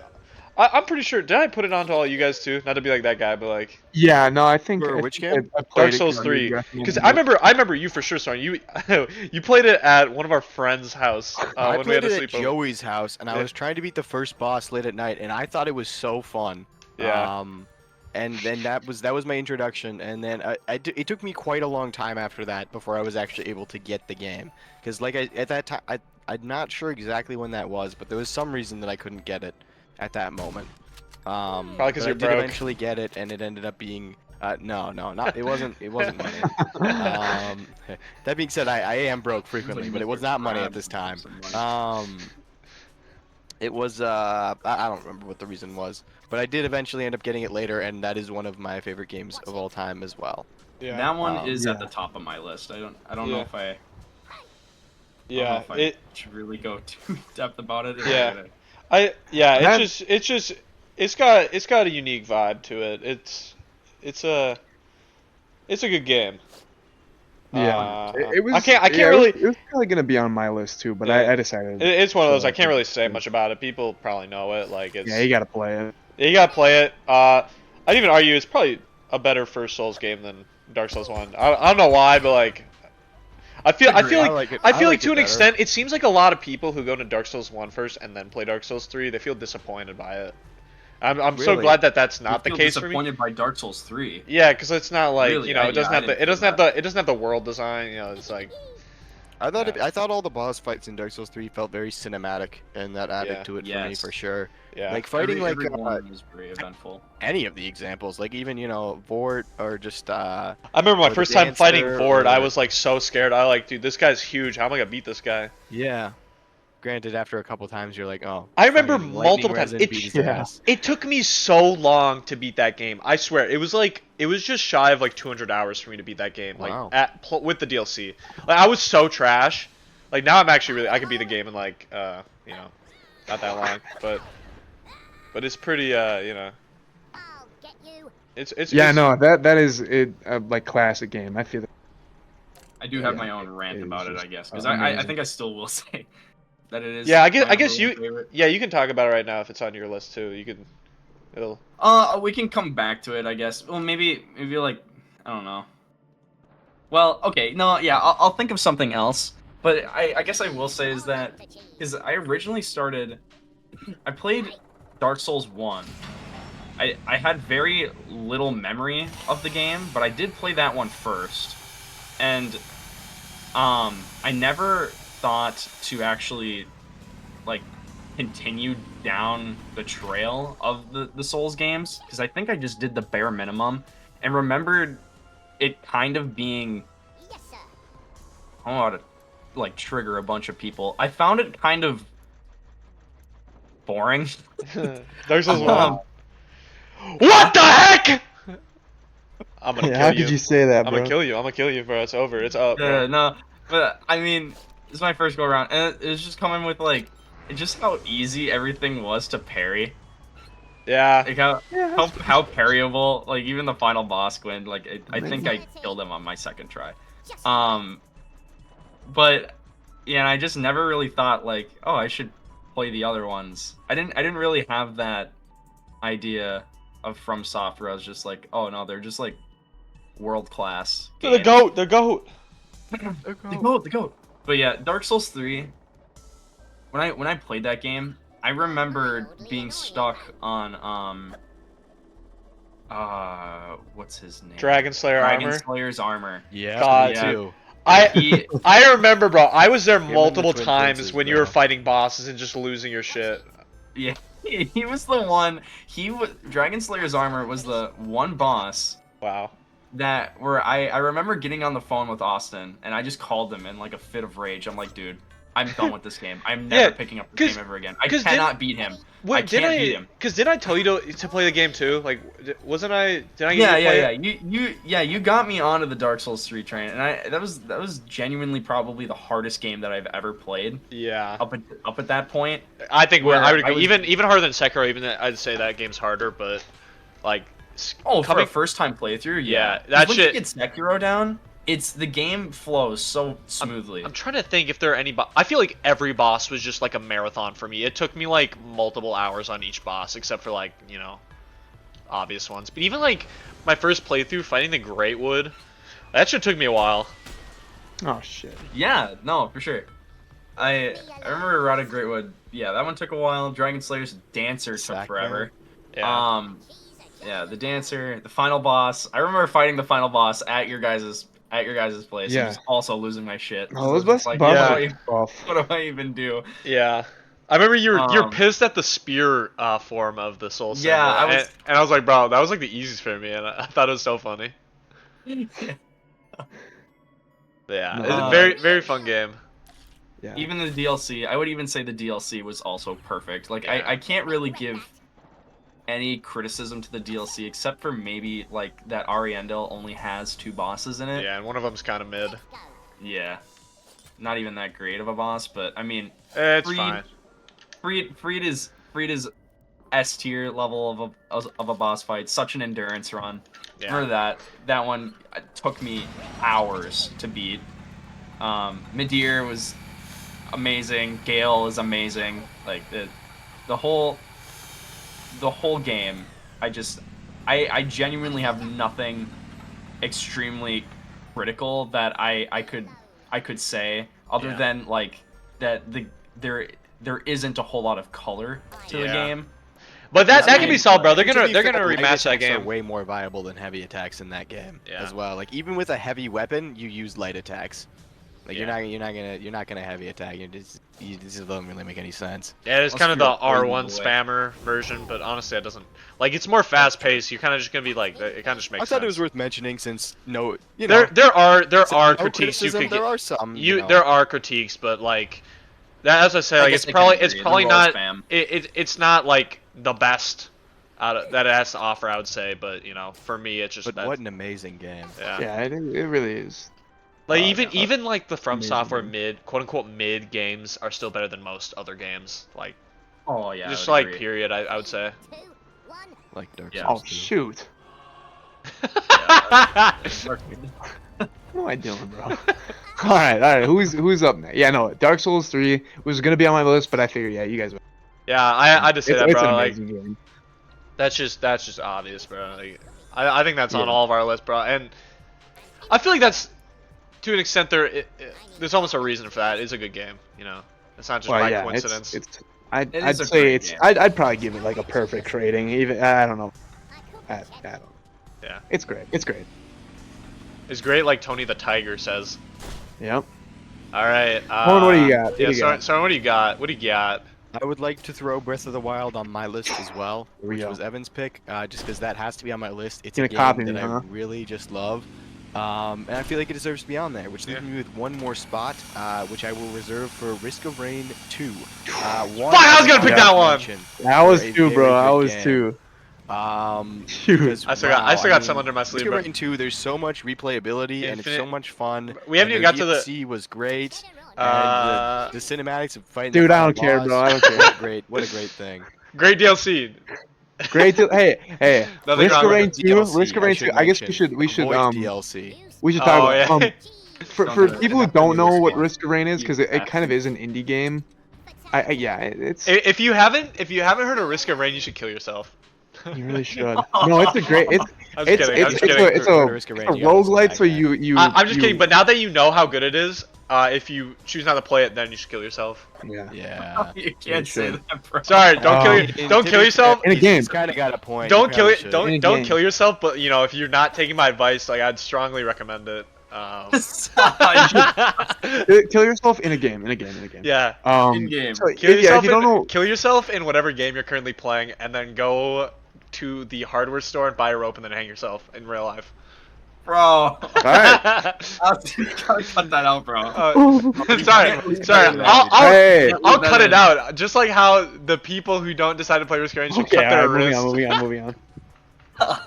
I'm pretty sure. Did I put it on to all you guys too? Not to be like that guy, but like. Yeah, no, I think. For I which think game? I played Dark it Souls 'cause 3. you recommended Because it. I remember you for sure, Storm. You you played it at one of our friends' house I when we had played a it at sleepover. Joey's house, and I Yeah. was trying to beat the first boss late at night, and I thought it was so fun. Yeah. And then that was my introduction, and then it took me quite a long time after that before I was actually able to get the game, because like at that time I'm not sure exactly when that was, but there was some reason that I couldn't get it at that moment. Probably 'cause but you're I did broke. eventually get it, and it ended up being no, not it wasn't money. That being said, I am broke frequently, but it was not money at this time. It was I don't remember what the reason was, but I did eventually end up getting it later, and that is one of my favorite games of all time as well. Yeah. That one is yeah. at the top of my list. I don't Yeah. know if I. Yeah. I don't know if I should really go too depth about it. Or Yeah. whether- It's That- just it's got a unique vibe to it. It's a good game. Yeah, it was. I can't yeah, really. It was probably gonna be on my list too, but Yeah. I decided. It's one of those. so I can't really say yeah. much about it. People probably know it. Like it's. Yeah, you gotta play it. You gotta play it. I'd even argue it's probably a better first Souls game than Dark Souls 1. I don't know why, but like, I feel Agree. I like like it. I I feel like like to it an better. extent, it seems like a lot of people who go to Dark Souls 1 first and then play Dark Souls 3, they feel disappointed by it. I'm so Really? glad that that's I not the feel case for me. disappointed by Dark Souls 3. Yeah, because it's not like Really? you know I- it doesn't yeah, I have the didn't it doesn't feel have the world design. You know, it's like I thought Yeah. I thought all the boss fights in Dark Souls 3 felt very cinematic, and that added Yeah. to it for me Yes. for sure. yeah. Like fighting Every like one was very eventful. any of the examples, like even Vort or just I remember my or the first time fighting dancer, Ford. I or- was like so scared. I like, dude, this guy's huge. How am I gonna beat this guy? yeah. Granted, after a couple times, you're like, oh. I remember fucking lightning multiple times. resin It- beat his yeah. ass. It took me so long to beat that game. I swear, it was just shy of like 200 hours for me to beat that game. Like Wow. with the DLC. Like I was so trash. Like now I'm actually really I could beat the game in like you know, not that long, but it's pretty you know, it's Yeah, it's, no, that is it. Like classic game. I feel. I do have Yeah. my own rant It about was it, I just guess, because amazing. I think I still will say that it is. Yeah, I my guess number you one favorite. yeah, you can talk about it right now if it's on your list too. You can it'll We can come back to it, I guess. Well, maybe like I don't know. Well, okay, no, yeah, I'll think of something else. But I guess I will say is that is I originally started. I played Dark Souls 1. I had very little memory of the game, but I did play that one first, and I never thought to actually like continue down the trail of the Souls games because I think I just did the bare minimum and remembered it kind of being I don't know how to like trigger a bunch of people. I found it kind of boring. Dark Souls 1. Um, What the heck? I'm gonna Yeah, kill how you. could you say that, I'm bro? gonna kill you. I'm gonna kill you, bro. It's over. It's up, bro. no, but I mean, it's my first go around, and it was just coming with like, just how easy everything was to parry. Yeah. Like how Yeah, how parryable, like even the final boss Gwyn, like I think I killed him on my second try. But yeah, and I just never really thought like, oh, I should play the other ones. I didn't really have that idea of From Software. I was just like, oh no, they're just like world class. The goat. The goat. The goat. But yeah, Dark Souls 3. When I played that game, I remembered being stuck on what's his name? Dragon Slayer Dragon armor. Slayer's armor. Yeah, God, me yeah. too. He I remember, bro. I was there and the multiple Twin times Princes, when you bro. were fighting bosses and just losing your shit. yeah, he was the one. Dragon Slayer's armor was the one boss Wow. that where I remember getting on the phone with Austin and I just called him in like a fit of rage. I'm like, dude, I'm done with this game. I'm never Yeah, picking up this 'cause- game ever again. I 'cause cannot beat him. Wait, I can't beat him. Because did I tell you to play the game too? Like, wasn't I? Did I? Get Yeah, you to play yeah. it? You got me onto the Dark Souls 3 train, and that was genuinely probably the hardest game that I've ever played Yeah. up at that point. I think Where I would I was- even harder than Sekiro. Even I'd say that game's harder, but like. Oh, coming, for a first time playthrough, Yeah, yeah. that 'Cause shit- once you get Sekiro down, the game flows so smoothly. I'm trying to think if there are any. I feel like every boss was just like a marathon for me. It took me like multiple hours on each boss, except for like obvious ones. But even like my first playthrough fighting the Greatwood, that shit took me a while. Oh shit. Yeah, no, for sure. I remember Rada Greatwood. Yeah, that one took a while. Dragon Slayer's Dancer took Sackman. forever. Yeah. Yeah, the Dancer, the final boss. I remember fighting the final boss at your guys' place. Yeah. And just also losing my shit. Oh, those I was bosses just like, yeah. what do I even do? Yeah. I remember you're Um, pissed at the spear form of the soul symbol. Yeah, I was- and I was like, bro, that was like the easiest for me, and I thought it was so funny. Yeah, No. it's a very very fun game. Yeah. Even the DLC, I would even say the DLC was also perfect. Like Yeah. I can't really give any criticism to the DLC except for maybe like that Ariendel only has 2 bosses in it. Yeah, and one of them's kind of mid. Yeah. Not even that great of a boss, but I mean, It's Freed- fine. Freed is S tier level of a boss fight. Such an endurance run. Yeah. Remember that one took me hours to beat. Midir was amazing. Gale is amazing. Like the whole game. I genuinely have nothing extremely critical that I could say other Yeah. than like that there isn't a whole lot of color to the Yeah. game. But that Yeah, can be I- solved, bro. They're To gonna be they're fair, gonna light rematch that attacks are game. way more viable than heavy attacks in that game Yeah. as well. Like even with a heavy weapon, you use light attacks. Like Yeah. you're not gonna heavy attack. This just doesn't really make any sense. Yeah, it's Unless kind of you're the a poison R1 boy. spammer version, but honestly, it doesn't. Like, it's more fast paced. You're kind of just gonna be like, it kind of just makes I sense. thought it was worth mentioning since you know There are no critiques you criticism, could there get. are some. There are critiques, but like that, as I say, I like guess it's I can probably agree. not. They're all spam. It's not like the best that it has to offer. I would say, but for me, it's just But that. what an amazing game. Yeah. Yeah, it really is. Like yeah. even like the From Amazing Software game. mid, quote unquote mid games are still better than most other games. Like Oh yeah. I just would like agree. period, I would say. Like Dark Yeah. Souls Oh 2. shoot. What am I doing, bro? all right. Who's up next? Yeah, no, Dark Souls 3 was gonna be on my list, but I figured, yeah, you guys. Yeah, I just say that, it's bro. an Like amazing game. that's just obvious, bro. Like, I think that's on Yeah. all of our lists, bro. And I feel like that's to an extent, there's almost a reason for that. It's a good game, you know. It's not just Well, by yeah, coincidence. I'd is a say great it's. game. I'd probably give it like a perfect rating. Even I don't know. I don't know. Yeah. It's great. It's great. It's great, like Tony the Tiger says. Yep. All right. Horn, what do you got? What Yeah, do you got? Soren, what do you got? What do you got? I would like to throw Breath of the Wild on my list as well, Here we which go. was Evan's pick, just because that has to be on my list. It's Gonna a game copy that me, I huh? really just love, and I feel like it deserves to be on there, which leaves Yeah. me with one more spot, which I will reserve for Risk of Rain 2. Fuck, I was gonna pick that one! That was two, bro. I was two. Shoot. Because, I still got I some under my sleeve. Risk of But Rain 2, there's so much replayability, and it's Infinite- so much fun. We haven't and even got to the. DLC was great. Uh, and the cinematics of fighting. Dude, the I don't final care, bro. boss, I don't care. What a great thing. great DLC. Great deal. Hey, Nothing Risk wrong of with Rain it. 2. DLC, Risk of Rain 2. I guess we should Avoid talk DLC. Oh, about yeah. for Don't do it. people who It don't has to be know what Risk of Risk of Rain is, because it kind of is an indie game. Yeah, it's If you haven't heard of Risk of Rain, you should kill yourself. you really should. No, it's a great. I'm just kidding. I'm just kidding. It's a Risk of Rain, it's a you gotta roguelite. So respect I'm just kidding. But now that you know how good it is, if you choose not to play it, then you should kill yourself. yeah. Yeah. You can't say that, bro. Sorry, don't Um, kill yourself. In a game. He's kind of got a point. Don't You kill probably it. should. Don't In a don't game. kill yourself. But you know, if you're not taking my advice, like I'd strongly recommend it. Kill yourself in a game. Yeah. In game. So, Kill yeah, yourself. if you don't know, Kill yourself in whatever game you're currently playing, and then go to the hardware store and buy a rope and then hang yourself in real life. Bro. alright. Gotta cut that out, bro. sorry. Hey. I'll cut it out. Just like how the people who don't decide to play Risk of Rain should Okay, cut their alright, wrist. moving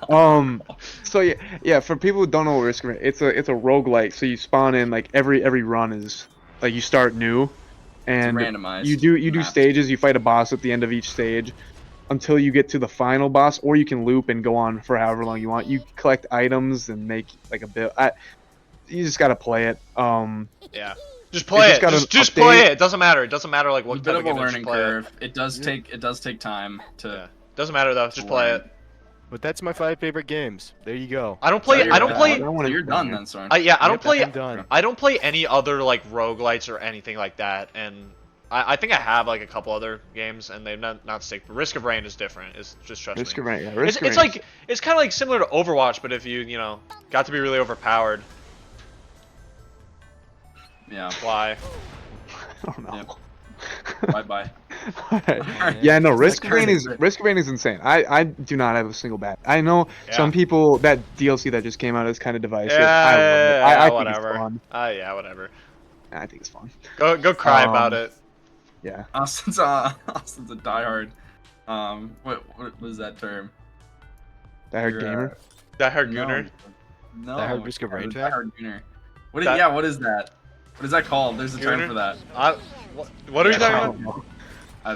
on. So yeah, for people who don't know what Risk of Rain, it's a roguelite. So you spawn in like every run is like you start new, and randomized you do map. stages. You fight a boss at the end of each stage, until you get to the final boss, or you can loop and go on for however long you want. You collect items and make like a bit. You just gotta play it. Yeah. Just play just it. got an Just play update. it. It doesn't matter. It doesn't matter like It's a what bit type of a game it is, learning just play curve. It does take time to. Yeah. Doesn't matter though. Just play it. But that's my 5 favorite games. There you go. I don't play. So I don't you're play. done. So you're done then, Soren. Yeah, I don't Yep, play. I'm done. I don't play any other like roguelites or anything like that, and I think I have like a couple other games, and they've not stick. But Risk of Rain is different. It's just trust Risk me. of Rain. Yeah, It's, Risk of it's Rain. like it's kind of like similar to Overwatch, but if you know got to be really overpowered. Yeah. Why? I don't know. Yep. Bye. Alright. Yeah, no, Risk of Rain is Crazy. insane. I do not have a single bad. I know Yeah. some people that DLC that just came out is kind of divisive. Yeah, I love it. I think whatever. it's fun. Yeah, whatever. I think it's fun. Go cry about it. Yeah. Austin's a diehard. What was that term? Diehard You're, gamer. That hurt Gooner. No. Diehard Risk of Rain fan? Diehard Gooner. What is That- yeah? What is that? What is that called? There's a term Gooner? for that. What are we I talking don't about?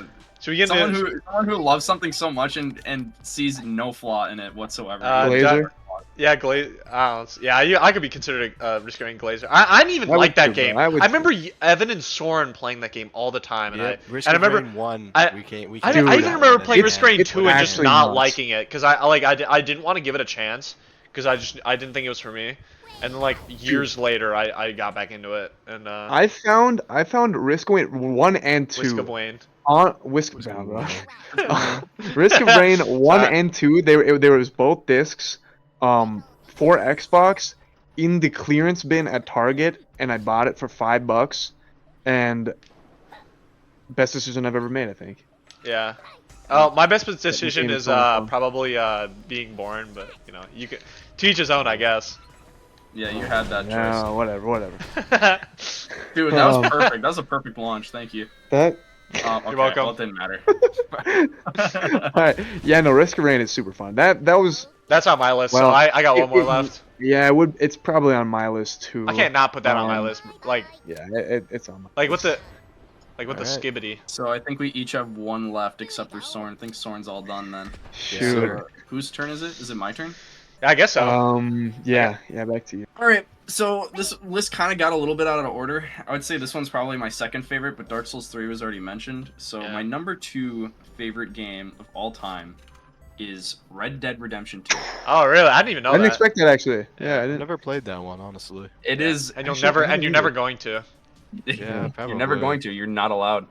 know. Should we get Someone into? who loves something so much and sees no flaw in it whatsoever. Glazer? Yeah, I could be considered a Risk of Rain Glazer. I didn't even I would like that too, bro. game. I I would remember Evan and Soren playing that game all the time, and Yep, Risk I of remember Rain 1. I- we can't. I Dude, even remember playing Risk of Rain it's 2 and just actually not nuts. liking it because I didn't want to give it a chance because I didn't think it was for me, and then like years later I got back into it and I found Risk of Rain 1 and 2 Risk of Wayne. on Risk of Rain 1 Sorry. and 2. There was both discs, for Xbox, in the clearance bin at Target, and I bought it for $5, and best decision I've ever made, I think. Yeah. My best decision game is is so fun. probably being born, but you know you can to each his own, I guess. Yeah, you had that choice. Yeah, whatever. Dude, that was Um, perfect. That was a perfect launch. Thank you. That. Okay, welcome. Well, it didn't matter. Alright, yeah, no, Risk of Rain is super fun. That was. That's on my list, so Well, I got one more left. Yeah, it would. It's probably on my list too. I can't not put that on my Um, list. Like Yeah, it's on my. with the Alright. skibbity. So I think we each have one left, except for Soren. I think Soren's all done then. Shoot. So, whose turn is it? Is it my turn? Yeah, I guess so. Yeah, back to you. All right. So this list kind of got a little bit out of order. I would say this one's probably my second favorite, but Dark Souls 3 was already mentioned. So Yeah. my number 2 favorite game of all time is Red Dead Redemption 2. Oh, really? I didn't even know I didn't that. expect that actually. Yeah, I I've didn't. never played that one, honestly. It Yeah. is. And you'll Actually, never, I and haven't you're never either. going to. Yeah, You're never probably. going to. You're not allowed.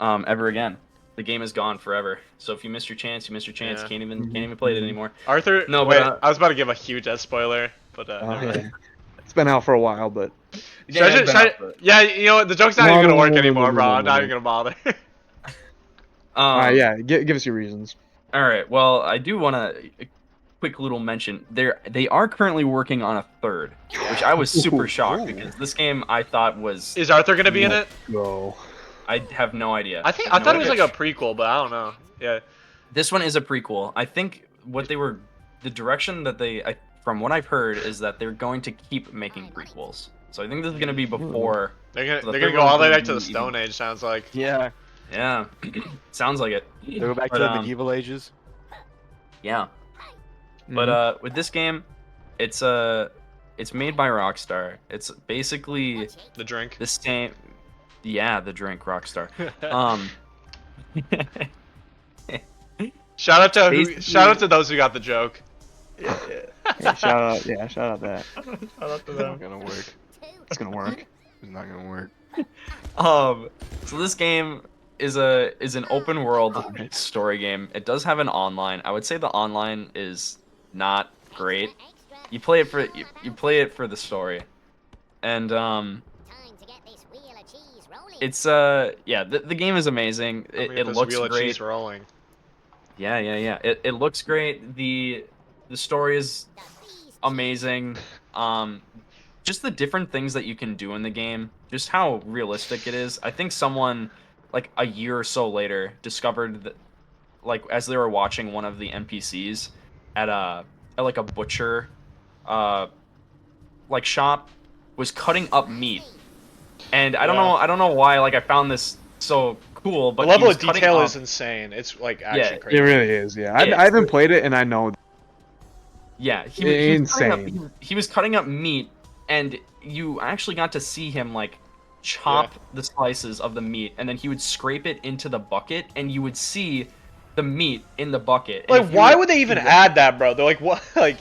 Ever again. The game is gone forever. So if you missed your chance, you missed your chance. Yeah. Can't even play it anymore. Arthur. No, wait, but, I was about to give a huge spoiler, but Oh, never mind. yeah. It's been out for a while, but Should I just- should I- yeah, you know what? The joke's not No, even gonna no, work no, no, anymore, no, bro. no, I'm no, not no. even gonna bother. yeah, give us your reasons. All right. Well, I do want to quick little mention. They are currently working on a third, which I was super shocked because this game I thought was. Is Arthur gonna be in it? Go. I have no idea. I think have I thought no it was idea. like a prequel, but I don't know. Yeah. This one is a prequel. I think the direction that from what I've heard, is that they're going to keep making prequels. So I think this is going to be before. They're So the gonna third go all the way one's back to gonna the be Stone Age. Sounds like. Yeah. Yeah, sounds like it. They go back But, to the medieval ages. Yeah, Mm-hmm. but with this game, it's made by Rockstar. It's basically The drink. the same. Yeah, the drink Rockstar. Shout out to Basically- shout out to those who got the joke. Hey, shout out that. Shout out to It's not gonna work. It's gonna work. It's not gonna work. So this game is an open world story game. It does have an online. I would say the online is not great. You play it for you play it for the story, and it's yeah, the game is amazing. It looks wheel of great. cheese rolling. Yeah. It looks great. The story is amazing. Just the different things that you can do in the game, just how realistic it is. I think someone like a year or so later discovered that, like as they were watching one of the NPCs at like a butcher like shop, was cutting up meat. And I don't know why like I found this so cool, but The level he was of cutting detail up- is insane. It's like actually Yeah. crazy. It really is. Yeah, Yeah. I haven't played it, and I know. Yeah, he was cutting up, Insane. he was cutting up meat, and you actually got to see him like chop the slices of the meat, and then he would scrape it into the bucket, and you would see the meat in the bucket. And Like, if you why would they even add that, bro? They're like, what? Like,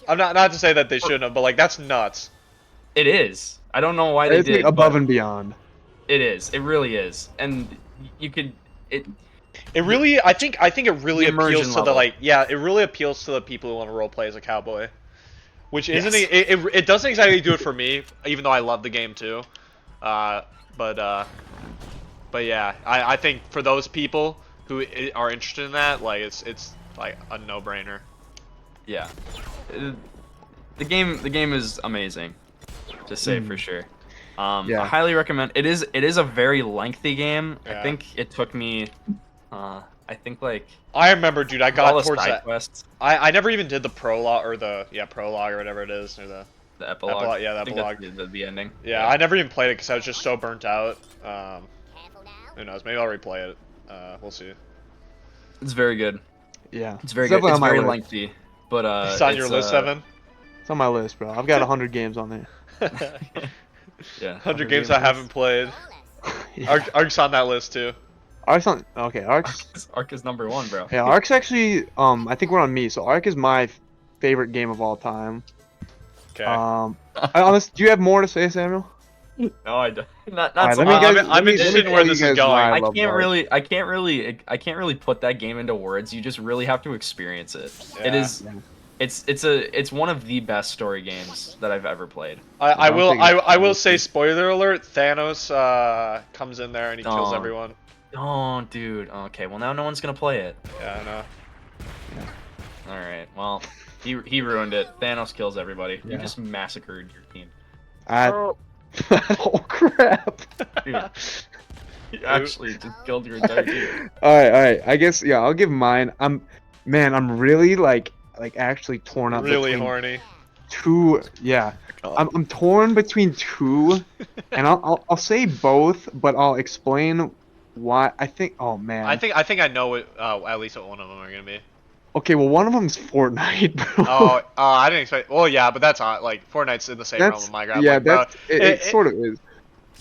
I'm not to say that they shouldn't have, but like, that's nuts. It is. I don't know why they It's did. like above but and beyond. It is. It really is, and you could. It really, I think it really The immersion appeals to the level. like, yeah, it really appeals to the people who want to roleplay as a cowboy, which isn't Yes. it doesn't exactly do it for me, even though I love the game too, but yeah, I think for those people who are interested in that, like it's like a no-brainer. Yeah. The game is amazing, to say for sure. Yeah. I highly recommend. It is a very lengthy game. Yeah. I think it took me. I think like I remember, dude, I all got the towards side that. quests, I never even did the prologue or the prologue or whatever it is, or the the epilogue. Epilogue, yeah, the I think that's the ending. yeah. I never even played it because I was just so burnt out. Who knows? Maybe I'll replay it. We'll see. It's very good. Yeah, It's very good. definitely It's on my very list. lengthy, but It's on your list, Seven. It's on my list, bro. I've got 100 games on there. Yeah. 100 games I haven't played. Yeah. Ark's on that list too. Ark's on. Okay, Ark's. Ark is number 1, bro. Yeah, Ark's actually. I think we're on me. So Ark is my favorite game of all time. Okay. Honest, do you have more to say, Samuel? No, I don't. Not Alright, so let me much. guys- I'm let me- interested let me in where tell this you is guys going. why I love can't Ark. I can't really put that game into words. You just really have to experience it. It Yeah. is. It's one of the best story games that I've ever played. I don't will think it's I will close say to- spoiler alert. Thanos comes in there and he kills Oh. everyone. Oh, dude. Okay, well now no one's gonna play it. Yeah, I know. All right. Well, he ruined it. Thanos kills everybody. You Yeah. just massacred your team. Oh crap! Dude, you actually just killed your entire team. All right. I guess yeah. I'll give mine. I'm really like actually torn up. Really between horny. two. Yeah, I'm torn between two, and I'll say both, but I'll explain why. I think. Oh man. I think I know what at least what one of them are gonna be. Okay, well one of them's Fortnite, bro. Oh, I didn't expect. Well, yeah, but that's like Fortnite's in the same realm that's of Minecraft. yeah. like, bro, That's it, it- sort of is.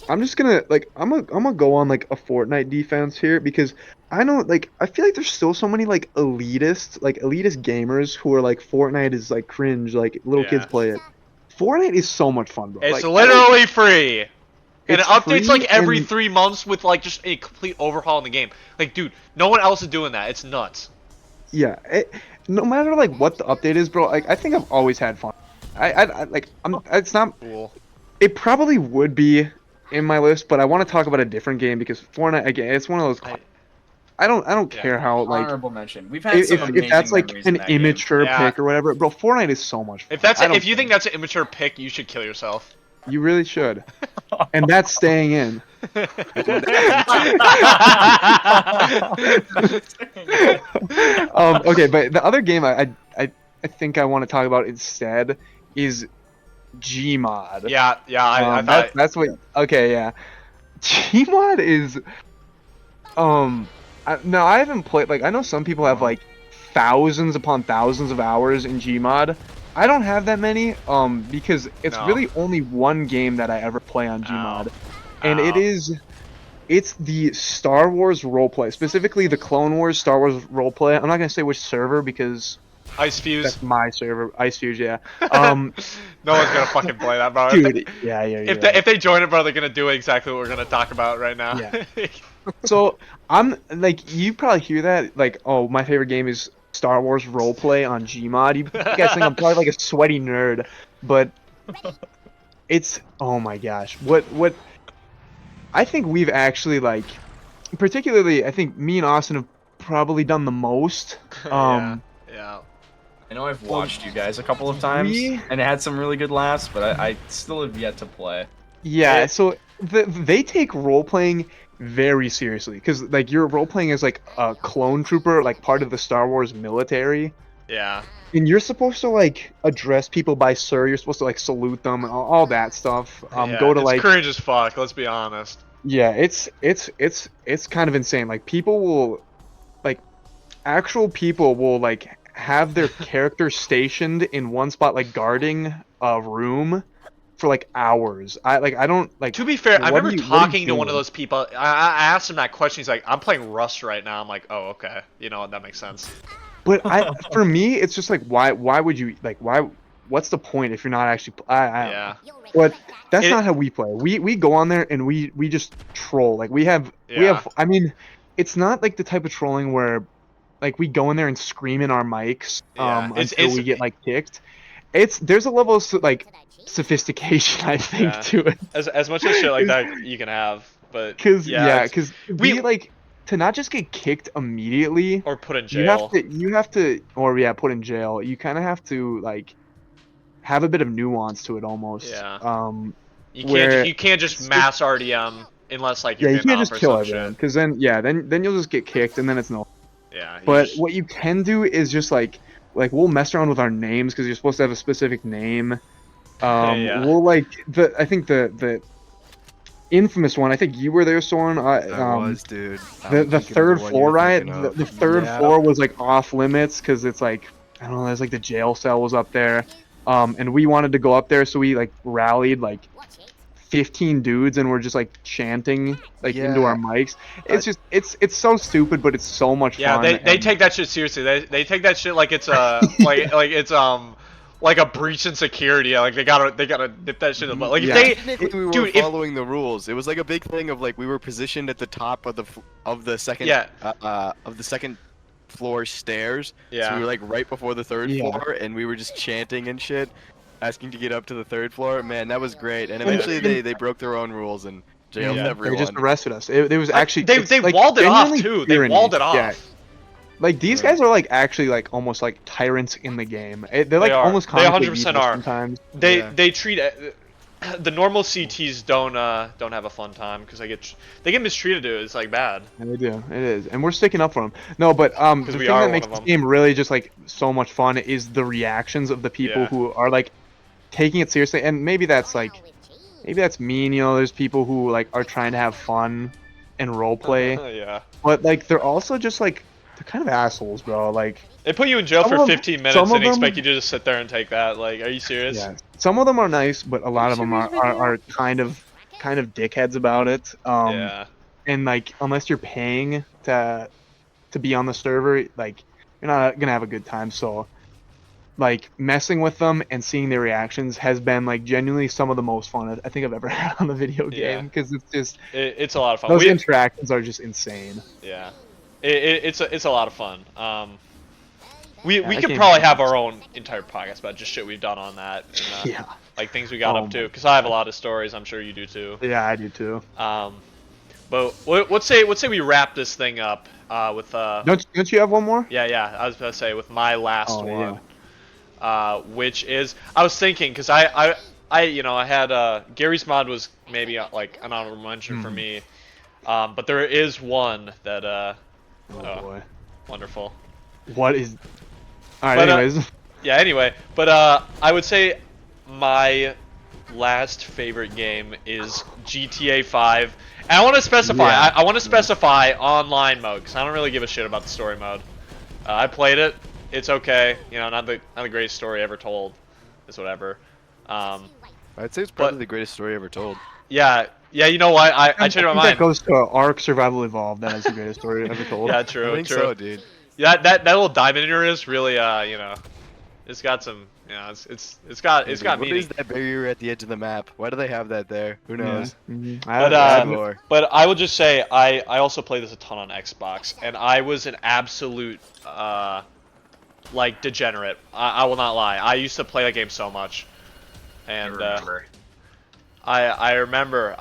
I'm just gonna I'm gonna go on like a Fortnite defense here because I know I feel like there's still so many elitist gamers who are like Fortnite is like cringe, like little kids Yeah. play it. Fortnite is so much fun, bro. It's Like, I don't- literally free. And it it's updates like free every and- 3 months with like just a complete overhaul in the game. Like, dude, no one else is doing that. It's nuts. Yeah, no matter like what the update is, bro. Like I think I've always had fun. It's not. Cool. It probably would be in my list, but I want to talk about a different game because Fortnite again, it's one of those. I don't Yeah. care how like Honorable mention. We've had some if amazing that's like memories in an that game. immature Yeah. pick or whatever, bro. Fortnite is so much fun. If you think that's an immature pick, you should kill yourself. You really should, and that's staying in. Okay, but the other game I think I want to talk about instead is Gmod. yeah, I thought. That's what. Okay, yeah. Gmod is. No, I haven't played. Like, I know some people have like thousands upon thousands of hours in Gmod. I don't have that many. Because it's No. really only one game that I ever play on Gmod, and Ow. it's the Star Wars roleplay, specifically the Clone Wars Star Wars roleplay. I'm not gonna say which server because Ice Fuse. that's my server, Icefuse. Yeah. No one's gonna fucking play that, bro. Dude. Yeah. If they join it, bro, they're gonna do exactly what we're gonna talk about right now. Yeah. So I'm like, you probably hear that like, oh, my favorite game is Star Wars roleplay on Gmod. You guys think I'm probably like a sweaty nerd, but it's, oh my gosh, what I think we've actually like, particularly I think me and Austin have probably done the most. Yeah. I know I've watched you guys a couple of times and had some really good laughs, but I still have yet to play. Yeah, so they take role playing very seriously because like you're role playing as like a clone trooper, like part of the Star Wars military, Yeah. and you're supposed to like address people by sir. You're supposed to like salute them and all that stuff. Yeah, Go to it's like cringe as fuck. Let's be honest. yeah, it's kind of insane. Like people will like actual people will like have their character stationed in one spot, like guarding a room for like hours. I don't like. To be fair, I what are remember you- what are you talking to one of doing? those people. I asked him that question. He's like, "I'm playing Rust right now." I'm like, "Oh, okay. You know what? That makes sense." But for me, it's just like, why would you like, what's the point if you're not actually? Yeah. But that's It- not how we play. We go on there and we just troll. Like we have. I mean, it's not like the type of trolling where, like, we go in there and scream in our mics Yeah, until we get like kicked. There's a level of like sophistication, I think, Yeah. to it. As much as shit like that you can have, but Cause yeah, because we- we like to not just get kicked immediately. or put in You jail. have to, or yeah, put in jail. You kind of have to like have a bit of nuance to it almost. Yeah. where You can't just mass RDM unless like you're Yeah, you getting can't off just or kill some everyone, shit. because then you'll just get kicked, and then it's no. Yeah. you But just- what you can do is just like we'll mess around with our names because you're supposed to have a specific name. Yeah. We'll I think the infamous one. I think you were there, Soren. I was, dude. The third floor, right? The third Yeah. floor was like off limits because it's like, I don't know, there's like the jail cell was up there, and we wanted to go up there, so we like rallied like 15 dudes and we're just like chanting like into Yeah. our mics. It's just it's so stupid, but it's so much Yeah, fun. they and- take that shit seriously. They take that shit like it's a like it's like a breach in security. Like they gotta dip that shit in the butt. Like Yeah. if Technically, we were dude, if- following the rules. It was like a big thing of like we were positioned at the top of the second Yeah. of the second floor stairs. So Yeah. we were like right before the third Yeah. floor, and we were just chanting and shit, asking to get up to the third floor. Man, that was great. And And- eventually they broke their own rules and jailed Yeah. they everyone. just arrested us. It was actually they it's, like, walled it off genuinely too. They tyranny. walled it off. Yeah. Like these guys are like actually like almost like tyrants in the game. They're like They are. almost They comically 100% evil are. sometimes. They treat the normal CTs don't have a fun time because they get mistreated. Dude. It's like bad. And they do. It is, and we're sticking up for them. No, but the we thing are that one makes of this them. game really just like so much fun is the reactions of the people Yeah. who are like taking it seriously. And maybe that's mean. You know, there's people who like are trying to have fun and role play, Yeah. but like they're also just like they're kind of assholes, bro. Like They put you in jail Some for of- 15 minutes some of and them- expect you to just sit there and take that. Like, are you serious? yeah, some of them are nice, but a lot of them are kind of kind of dickheads about it. Yeah. And like unless you're paying to be on the server, like you're not gonna have a good time. So like messing with them and seeing their reactions has been like genuinely some of the most fun I think I've ever had on the video Yeah. game, because it's just It's a lot of fun. those interactions are just insane. Yeah, it's a lot of fun. We that could game probably is have our own entire podcast about just shit we've done on that. And, Yeah. like things we got Oh up to. my Because I have a lot of stories. I'm sure you do too. Yeah, I do too. But let's say we wrap this thing up with Don't you have one more? yeah, I was about to say with my last Oh, one. yeah. Which is, I was thinking, because I had Gary's Mod was maybe like an honorable mention for me, but there is one that Oh boy. wonderful. What is? All right. But, Anyways. Yeah. Anyway, but I would say my last favorite game is GTA 5, and I want to specify. Yeah. I want to specify online mode because I don't really give a shit about the story mode. I played it. It's okay. You know, not the greatest story ever told. It's whatever. I'd say it's probably But- the greatest story ever told. Yeah. You know what? I changed my think mind. that goes to Ark Survival Evolved. That is the greatest story ever told. Yeah, true. I think true. so, dude. Yeah, that little diamond in her is really you know, it's got some. Yeah, it's got What meaning. is that barrier at the edge of the map? Why do they have that there? Who knows? Mhm. But, Bad lore. But I will just say I also played this a ton on Xbox, and I was an absolute like degenerate. I will not lie. I used to play that game so much, and I remember.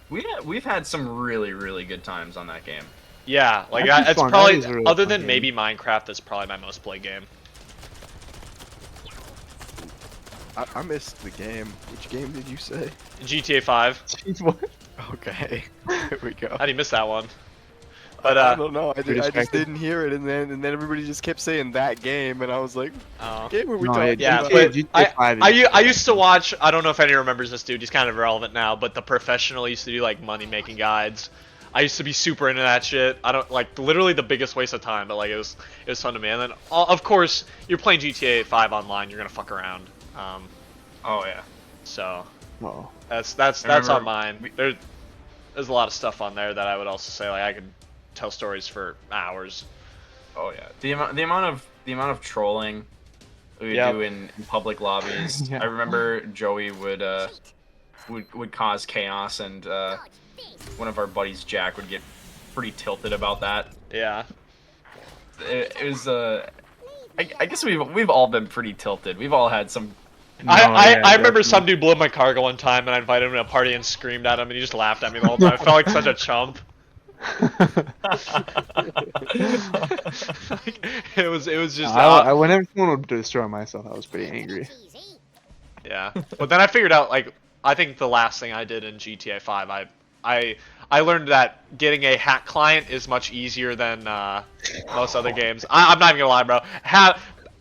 We've had some really good times on that game. Yeah, like That'd be it's fun. probably That is a really other fun than game. maybe Minecraft. That's probably my most played game. I missed the game. Which game did you say? GTA 5. Jeez, what? Okay, here we go. How do you miss that one? But I don't know. I just distracted. didn't hear it, and then everybody just kept saying that game, and I was like, oh. "Game were we No, talking Yeah, about?" but GTA 5 I used to watch. I don't know if anyone remembers this dude. He's kind of irrelevant now, but The Professional used to do like money making guides. I used to be super into that shit. I don't like literally the biggest waste of time, but like it was fun to me. And then of course you're playing GTA 5 online. You're gonna fuck around. Oh yeah. So Oh. that's remember on mine. There's a lot of stuff on there that I would also say like I could tell stories for hours. Oh yeah. The amount of trolling we would Yep. do in public lobbies. Yeah. I remember Joey would cause chaos, and one of our buddies, Jack, would get pretty tilted about that. Yeah. It was I guess we've all been pretty tilted. We've all had some. I remember some dude blew up my cargo one time, and I invited him to a party and screamed at him, and he just laughed at me the whole time. I felt like such a chump. Like, it was just. Whenever someone would destroy myself, I was pretty angry. Yeah, but then I figured out like I think the last thing I did in GTA 5, I learned that getting a hack client is much easier than most other games. I'm not even gonna lie, bro.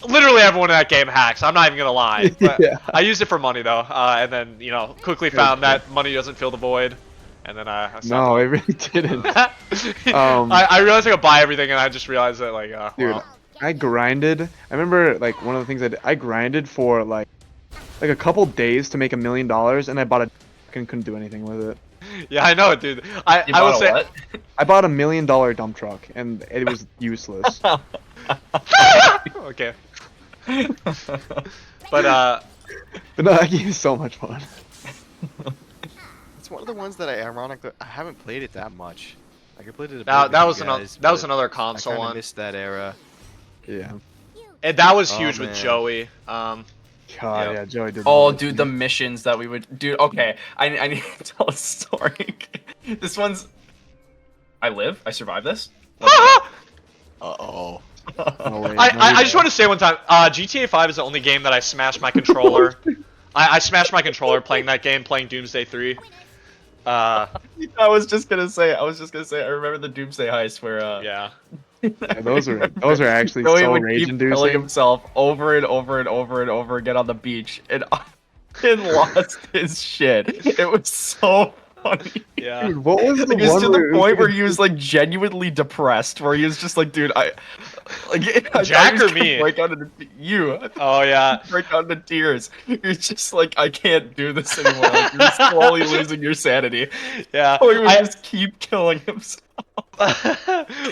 Literally everyone in that game hacks. I'm not even gonna lie. But Yeah. I used it for money though, and then quickly found that money doesn't fill the void, and then I stopped. No, it really didn't. I realized I could buy everything, and I just realized that like, Dude, well, I grinded. I remember like one of the things I grinded for like a couple days to make $1 million, and I bought a and couldn't do anything with it. yeah, I know it, dude. You I will bought a say. what? I bought $1 million dump truck, and it was useless. Okay. But But no, that game is so much fun. It's one of the ones that I haven't played it that much. Like I played it a bit that with was you another guys, that was but another I console kind of one. missed that era. Yeah. And that was Oh, huge with man. Joey. God, Yep. yeah, Joey did. Oh, that. dude, the missions that we would do. Okay, I need to tell a story. This one's. I survived this. Uh-oh. No way, I just want to say one time, GTA 5 is the only game that I smashed my controller. I smashed my controller playing that game, playing Doomsday 3. I was just gonna say. I remember the Doomsday heist where. Yeah. Yeah, those are actually Joey so would rage keep killing inducing. himself over and over and over and over again on the beach, and lost his shit. It was so funny. Yeah. Dude, what was the It was one to where the point where he was like genuinely depressed, where he was just like, dude, Like I Jack was or gonna me? break out into you. Oh yeah. Break out into tears. You're just like, I can't do this anymore. Like, you're slowly losing your sanity. Yeah. Oh, he would I, just keep killing himself.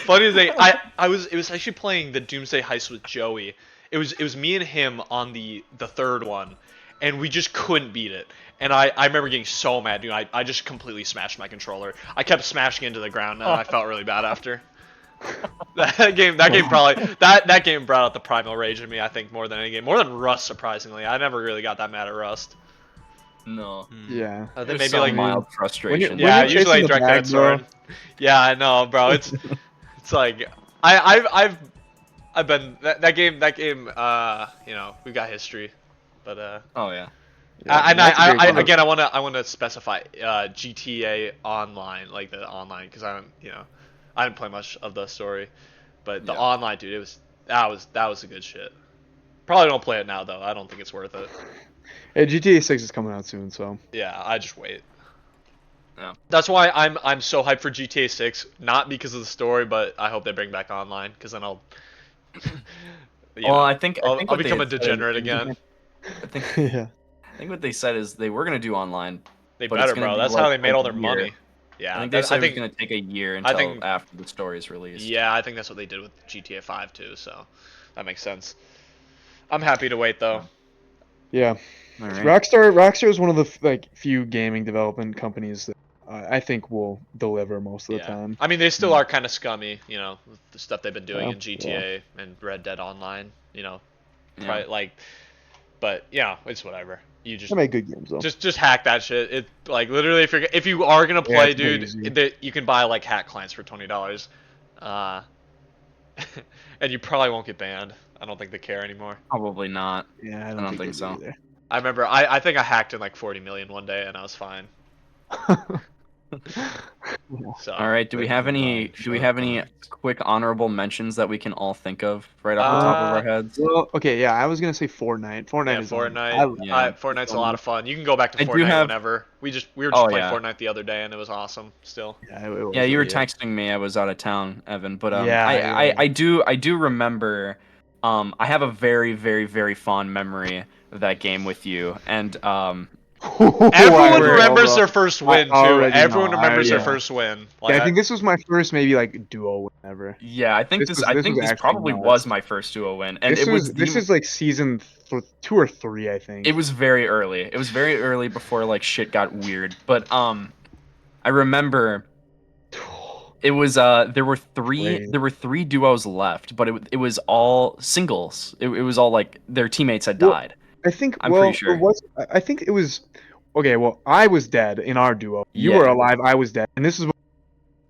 funny thing, it was actually playing the Doomsday Heist with Joey. It was me and him on the third one, and we just couldn't beat it. And I remember getting so mad, dude. I just completely smashed my controller. I kept smashing into the ground, and I felt really bad after. That game probably that game brought out the primal rage in me. I think more than any game, more than Rust. Surprisingly, I never really got that mad at Rust. No. Yeah. I think There's maybe some like mild frustration. When yeah, you're usually chasing the direct bag, that sword. Yeah, I know, bro. It's like I've been that game you know, we've got history, but Oh yeah. Yeah, that's a great game. again I want to specify GTA Online, like the online, because I didn't play much of the story, but the Yeah. online, dude, that was a good shit. Probably don't play it now though. I don't think it's worth it. Hey, GTA 6 is coming out soon, so Yeah, I just wait. Yeah. That's why I'm so hyped for GTA 6, not because of the story, but I hope they bring back online, because then I'll Well, I think I'll what become they a had said- degenerate again. I think yeah. I think what they said is they were gonna do online. They But it's better, gonna bro. be That's like how they made all a their year. money. Yeah, I think they that- said I think it was gonna take a year I until think- after the story is released. yeah, I think that's what they did with GTA 5 too. So that makes sense. I'm happy to wait though. Yeah. All right. Rockstar is one of the few gaming development companies that I think will deliver most of the Yeah. time. I mean, they still are kind of scummy, you know, with the stuff they've been doing Yeah, in GTA and Red Dead Online, you know, Yeah. like, but yeah, it's whatever. You just They make good games though. just hack that shit. It like literally, if you are gonna Yeah, play, it's pretty dude, easy. you can buy like hack clients for $20, and you probably won't get banned. I don't think they care anymore. Probably not. Yeah, I don't don't think they so. do I remember I think I hacked in like 40 million one day and I was fine. either. So All right. Do we have any? Do we have any quick honorable mentions that we can all think of right off the top of our heads? Well, okay, yeah, I was gonna say Fortnite. Fortnite yeah, is Fortnite. Yeah. Fortnite's a lot of fun. You can go back to I do Fortnite have- whenever. We were just Oh, playing yeah. Fortnite the other day and it was awesome. Still. Yeah, it was Yeah, you were really- texting me. I was out of town, Evan. But Yeah, I do remember. I have a very very very fond memory of that game with you, and Everyone I remembers their first win too. already Everyone know, remembers their yeah. first win. Yeah, Like, I think this was my first maybe like duo win ever. yeah, I think This this. was- I this think was this actually probably nuts. was my first duo win, and This it was. this is like season 2 or 3, I think. It was very early. It was very early before like shit got weird. But I remember it was there were three duos left, but it was all singles. It was all like their teammates had Well, died. I think. I'm well, pretty sure. It was, I think it was. Okay, well, I was dead in our duo. You Yeah. were alive. I was dead, and this is.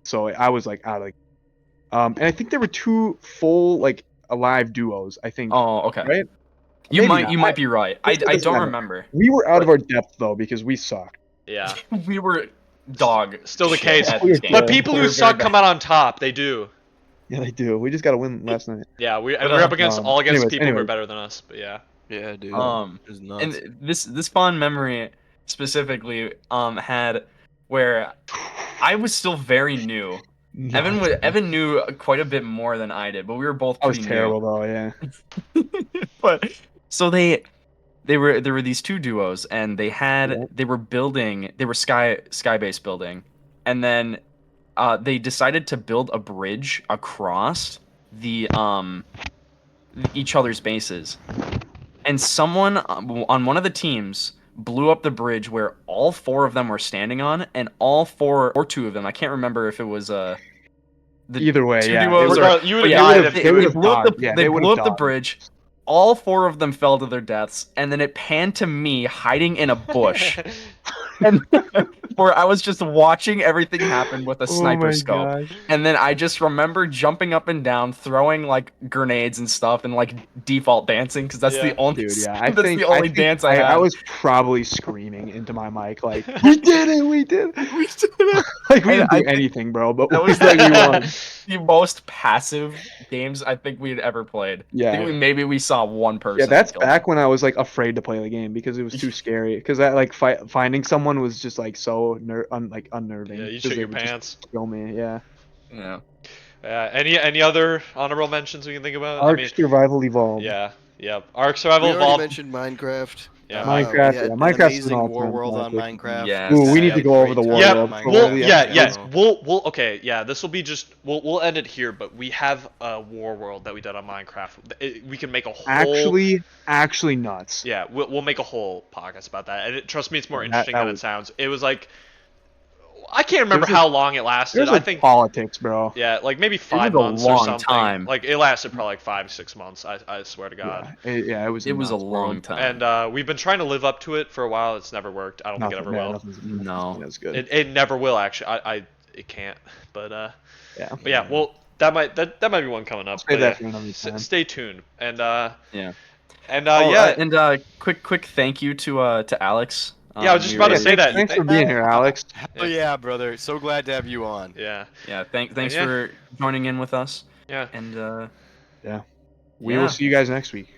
So I was like out of. And I think there were 2 full like alive duos. I think. Oh, okay. Right? You Maybe might not. you might be right. I It doesn't don't matter. remember. We were out of our depth though because we sucked. yeah. We were dog. Still the shit case. at this game. But people We who were suck very come out on top. They do. Yeah, they do. We just got to win last night. Yeah, and But, we're up against anyways, people who are anyways. better than us. But yeah. Yeah, dude. bad. It's nuts. And this fond memory specifically had where I was still very new. Evan knew quite a bit more than I did, but we were both I was pretty terrible though. Yeah. new. But so there were these 2 duos, and they were sky base building, and then they decided to build a bridge across the each other's bases, and someone on one of the teams blew up the bridge where all 4 of them were standing on, and all 4 or 2 of them, I can't remember if it was the Either way, 2 yeah. duos It or- was- You would but have yeah, died if they would've blew up died. the, Yeah, they they blew would've up the died. bridge. All 4 of them fell to their deaths, and then it panned to me hiding in a bush, and where I was just watching everything happen with a sniper scope. And then I just remember jumping up and down, throwing like grenades and stuff, and like default dancing because that's Yeah. the only Dude, yeah, that's the only dance I had. I was probably screaming into my mic like, "We did it! We did it!" We did it. Like we didn't I do think anything, bro. But that we was like we won. the most passive games I think we had ever played. I Yeah. think maybe we saw one person. Yeah, that's kill. back when I was like afraid to play the game because it was too scary. Because that like finding someone was just like so unnerving. Yeah, you 'cause shit they your would just pants. kill me. Yeah. Yeah. Any other honorable mentions we can think about? Ark Survival Evolved. Yeah. Yep. Ark We Survival already Evolved. mentioned Minecraft. Yeah. Minecraft, We had yeah, an Minecraft's an amazing all-time war world on classic. Minecraft. Yes. Ooh, we need Yeah. to go over the war Yep. world. Minecraft. Well, Yeah, yes. no. We'll okay. Yeah, this will be just we'll end it here. But we have a war world that we did on Minecraft. We can make a whole. Actually nuts. Yeah, we'll make a whole podcast about that. And trust me, it's more Yeah, interesting that than it was- sounds. It was like I can't remember was like- how long it lasted. There's I like think politics, bro. yeah, like maybe 5 was a months or long something. time. Like it lasted probably like 5-6 months. I swear to God. Yeah, it was. It was a nuts, bro. long time. And we've been trying to live up to it for a while. It's never worked. I don't think it ever will. No. That's good. It never will actually. It can't. But Yeah. But yeah, well that might be one coming up. Save But that yeah, for another time. stay tuned. And Yeah. and Oh, yeah. and quick thank you to Alex. Yeah, I was just we about to really- say that. Thanks for being here, Alex. Hell yeah, brother. So glad to have you on. Yeah. Yeah, thanks Yeah. for joining in with us. Yeah. And We will see you guys next week.